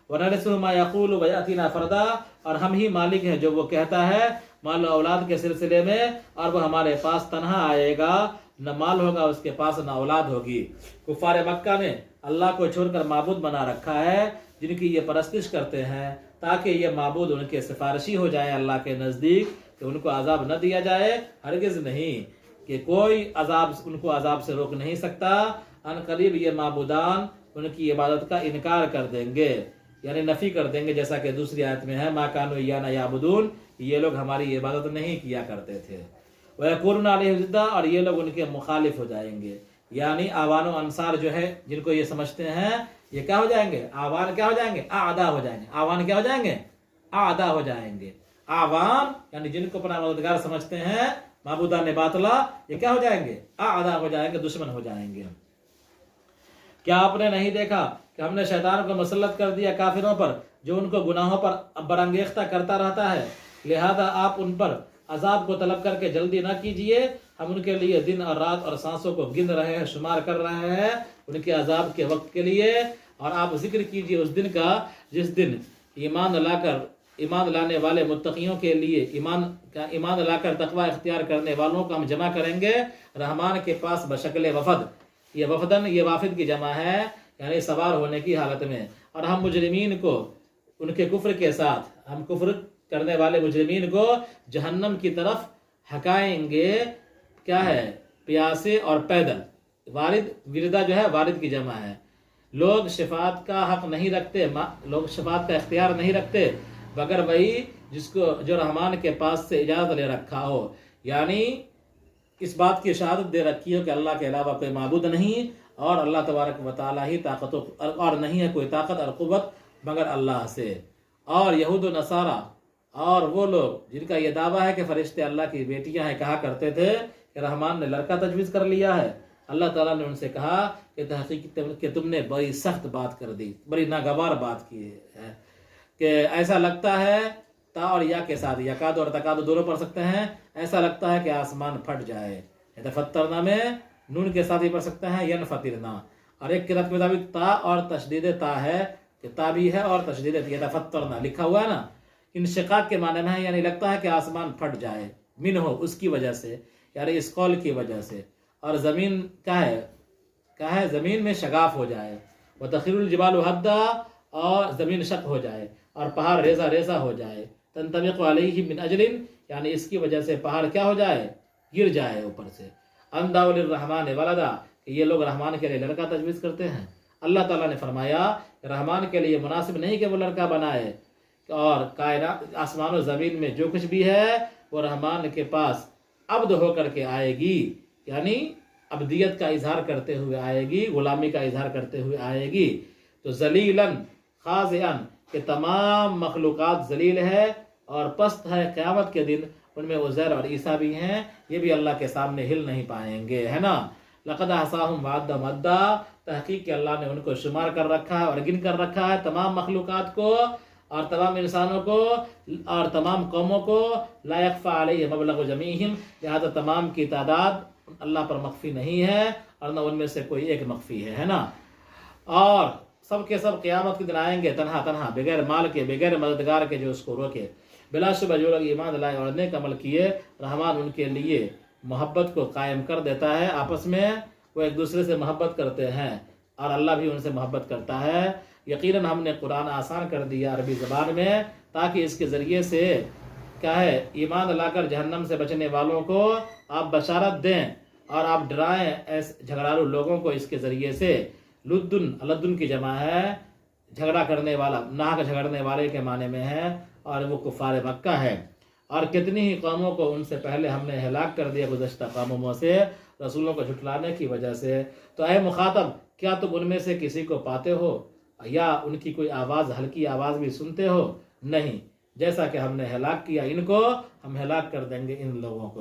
وَنَرِثُهُ مَا يَقُولُ وَيَأْتِنَا فَرْدًا، اور ہم ہی مالک ہیں جو وہ کہتا ہے مال و اولاد کے سلسلے میں، اور وہ ہمارے پاس تنہا آئے گا، نہ مال ہوگا اس کے پاس نہ اولاد ہوگی۔ کفار مکہ نے اللہ کو چھوڑ کر معبود بنا رکھا ہے جن کی یہ پرستش کرتے ہیں تاکہ یہ معبود ان کے سفارشی ہو جائے اللہ کے نزدیک کہ ان کو عذاب نہ دیا جائے۔ ہرگز نہیں، کہ کوئی عذاب ان کو عذاب سے روک نہیں سکتا۔ ان قریب یہ معبودان ان کی عبادت کا انکار کر دیں گے، یعنی نفی کر دیں گے، جیسا کہ دوسری آیت میں ہے ما کانوا ایانا یعبدون، یہ لوگ ہماری عبادت نہیں کیا کرتے تھے۔ وَيَكُونُونَ عَلَيْهِ ضِدًّا، اور یہ لوگ ان کے مخالف ہو جائیں گے، یعنی آوان و انصار جو ہے جن کو یہ سمجھتے ہیں یہ کیا ہو جائیں گے؟ آوان کیا ہو جائیں گے؟ اعدا ہو جائیں گے۔ آوان کیا ہو جائیں گے؟ اعدا ہو جائیں گے۔ آوان یعنی جن کو اپنا مددگار سمجھتے ہیں، معبودان باطلا، یہ کیا ہو جائیں گے؟ اعدا ہو جائیں گے، دشمن ہو جائیں گے۔ کیا آپ نے نہیں دیکھا کہ ہم نے شیطان کو مسلط کر دیا کافروں پر جو ان کو گناہوں پر برانگیختہ کرتا رہتا ہے، لہذا آپ ان پر عذاب کو طلب کر کے جلدی نہ کیجئے، ہم ان کے لیے دن اور رات اور سانسوں کو گن رہے ہیں، شمار کر رہے ہیں ان کے عذاب کے وقت کے لیے۔ اور آپ ذکر کیجئے اس دن کا جس دن ایمان لانے والے متقیوں کے لیے ایمان لا کر تقوی اختیار کرنے والوں کو ہم جمع کریں گے رحمان کے پاس بشکل وفد۔ یہ وفدن یہ وافد کی جمع ہے، یعنی سوار ہونے کی حالت میں۔ اور ہم مجرمین کو ان کے کفر کے ساتھ، ہم کفر کرنے والے مجرمین کو جہنم کی طرف ہکائیں گے، کیا ہے؟ پیاسے اور پیدل۔ وردہ جو ہے وارد کی جمع ہے۔ لوگ شفاعت کا حق نہیں رکھتے، لوگ شفاعت کا اختیار نہیں رکھتے مگر وہی جو رحمان کے پاس سے اجازت لے رکھا ہو، یعنی اس بات کی شہادت دے رکھی ہو کہ اللہ کے علاوہ کوئی معبود نہیں، اور اللہ تبارک و تعالیٰ ہی طاقت اور نہیں ہے کوئی طاقت اور قوت مگر اللہ سے۔ اور یہود و نصارہ اور وہ لوگ جن کا یہ دعویٰ ہے کہ فرشتے اللہ کی بیٹیاں ہیں، کہا کرتے تھے کہ رحمان نے لڑکا تجویز کر لیا ہے۔ اللہ تعالیٰ نے ان سے کہا کہ تحقیق کہ تم نے بڑی سخت بات کر دی، بڑی ناگوار بات کی ہے، کہ ایسا لگتا ہے تا اور یا کے ساتھ یکاد اور تکاد دونوں پڑھ سکتے ہیں، ایسا لگتا ہے کہ آسمان پھٹ جائے۔ یتفترنا میں نون کے ساتھ ہی پڑھ سکتے ہیں ینفطرنا، اور ایک قرأت کے مطابق تا اور تشدید تا ہے کہ تا بھی ہے اور تشدید یتفترنا لکھا ہوا ہے نا، انشقاق کے معنی میں ہے یعنی لگتا ہے کہ آسمان پھٹ جائے، من ہو اس کی وجہ سے، یعنی اس قول کی وجہ سے. اور زمین کیا ہے زمین میں شگاف ہو جائے. وتخر الجبال حدا، اور زمین شق ہو جائے اور پہاڑ ریزہ ریزہ ہو جائے. تنطبق علیہ من اجل، یعنی اس کی وجہ سے پہاڑ کیا ہو جائے، گر جائے اوپر سے. ان دعوا للرحمن ولدا، کہ یہ لوگ رحمان کے لیے لڑکا تجویز کرتے ہیں. اللہ تعالیٰ نے فرمایا رحمان کے لیے مناسب نہیں کہ وہ لڑکا بنائے، اور کائنات آسمان و زمین میں جو کچھ بھی ہے وہ رحمان کے پاس عبد ہو کر کے آئے گی، یعنی عبدیت کا اظہار کرتے ہوئے آئے گی، غلامی کا اظہار کرتے ہوئے آئے گی. تو ذلیلاً خاضعاً، کہ تمام مخلوقات ذلیل ہے اور پست ہے قیامت کے دن. ان میں عزیر اور عیسیٰ بھی ہیں، یہ بھی اللہ کے سامنے ہل نہیں پائیں گے، ہے نا. لقد احصاهم وعد مدا، تحقیق کہ اللہ نے ان کو شمار کر رکھا ہے اور گن کر رکھا ہے، تمام مخلوقات کو اور تمام انسانوں کو اور تمام قوموں کو. لا یخفی علیہ مبلغ جمیعہم، لہذا تمام کی تعداد اللہ پر مخفی نہیں ہے اور نہ ان میں سے کوئی ایک مخفی ہے نا. اور سب کے سب قیامت کے دن آئیں گے تنہا تنہا، بغیر مال کے، بغیر مددگار کے جو اس کو روکے. بلا شبہ جو لوگ ایمان لائے اور نیک عمل کیے، رحمان ان کے لیے محبت کو قائم کر دیتا ہے. آپس میں وہ ایک دوسرے سے محبت کرتے ہیں اور اللہ بھی ان سے محبت کرتا ہے. یقیناً ہم نے قرآن آسان کر دیا عربی زبان میں، تاکہ اس کے ذریعے سے کیا ہے ایمان لا کر جہنم سے بچنے والوں کو آپ بشارت دیں اور آپ ڈرائیں ایسے جھگڑالو لوگوں کو اس کے ذریعے سے. لدن کی جمع ہے جھگڑا کرنے والا، ناحق جھگڑنے والے کے معنی میں ہے، اور وہ کفار مکہ ہے. اور کتنی ہی قوموں کو ان سے پہلے ہم نے ہلاک کر دیا گزشتہ قوموں سے، رسولوں کو جھٹلانے کی وجہ سے. تو اے مخاطب، کیا تم ان میں سے کسی کو پاتے ہو یا ان کی کوئی آواز، ہلکی آواز بھی سنتے ہو؟ نہیں. جیسا کہ ہم نے ہلاک کیا ان کو، ہم ہلاک کر دیں گے ان لوگوں کو.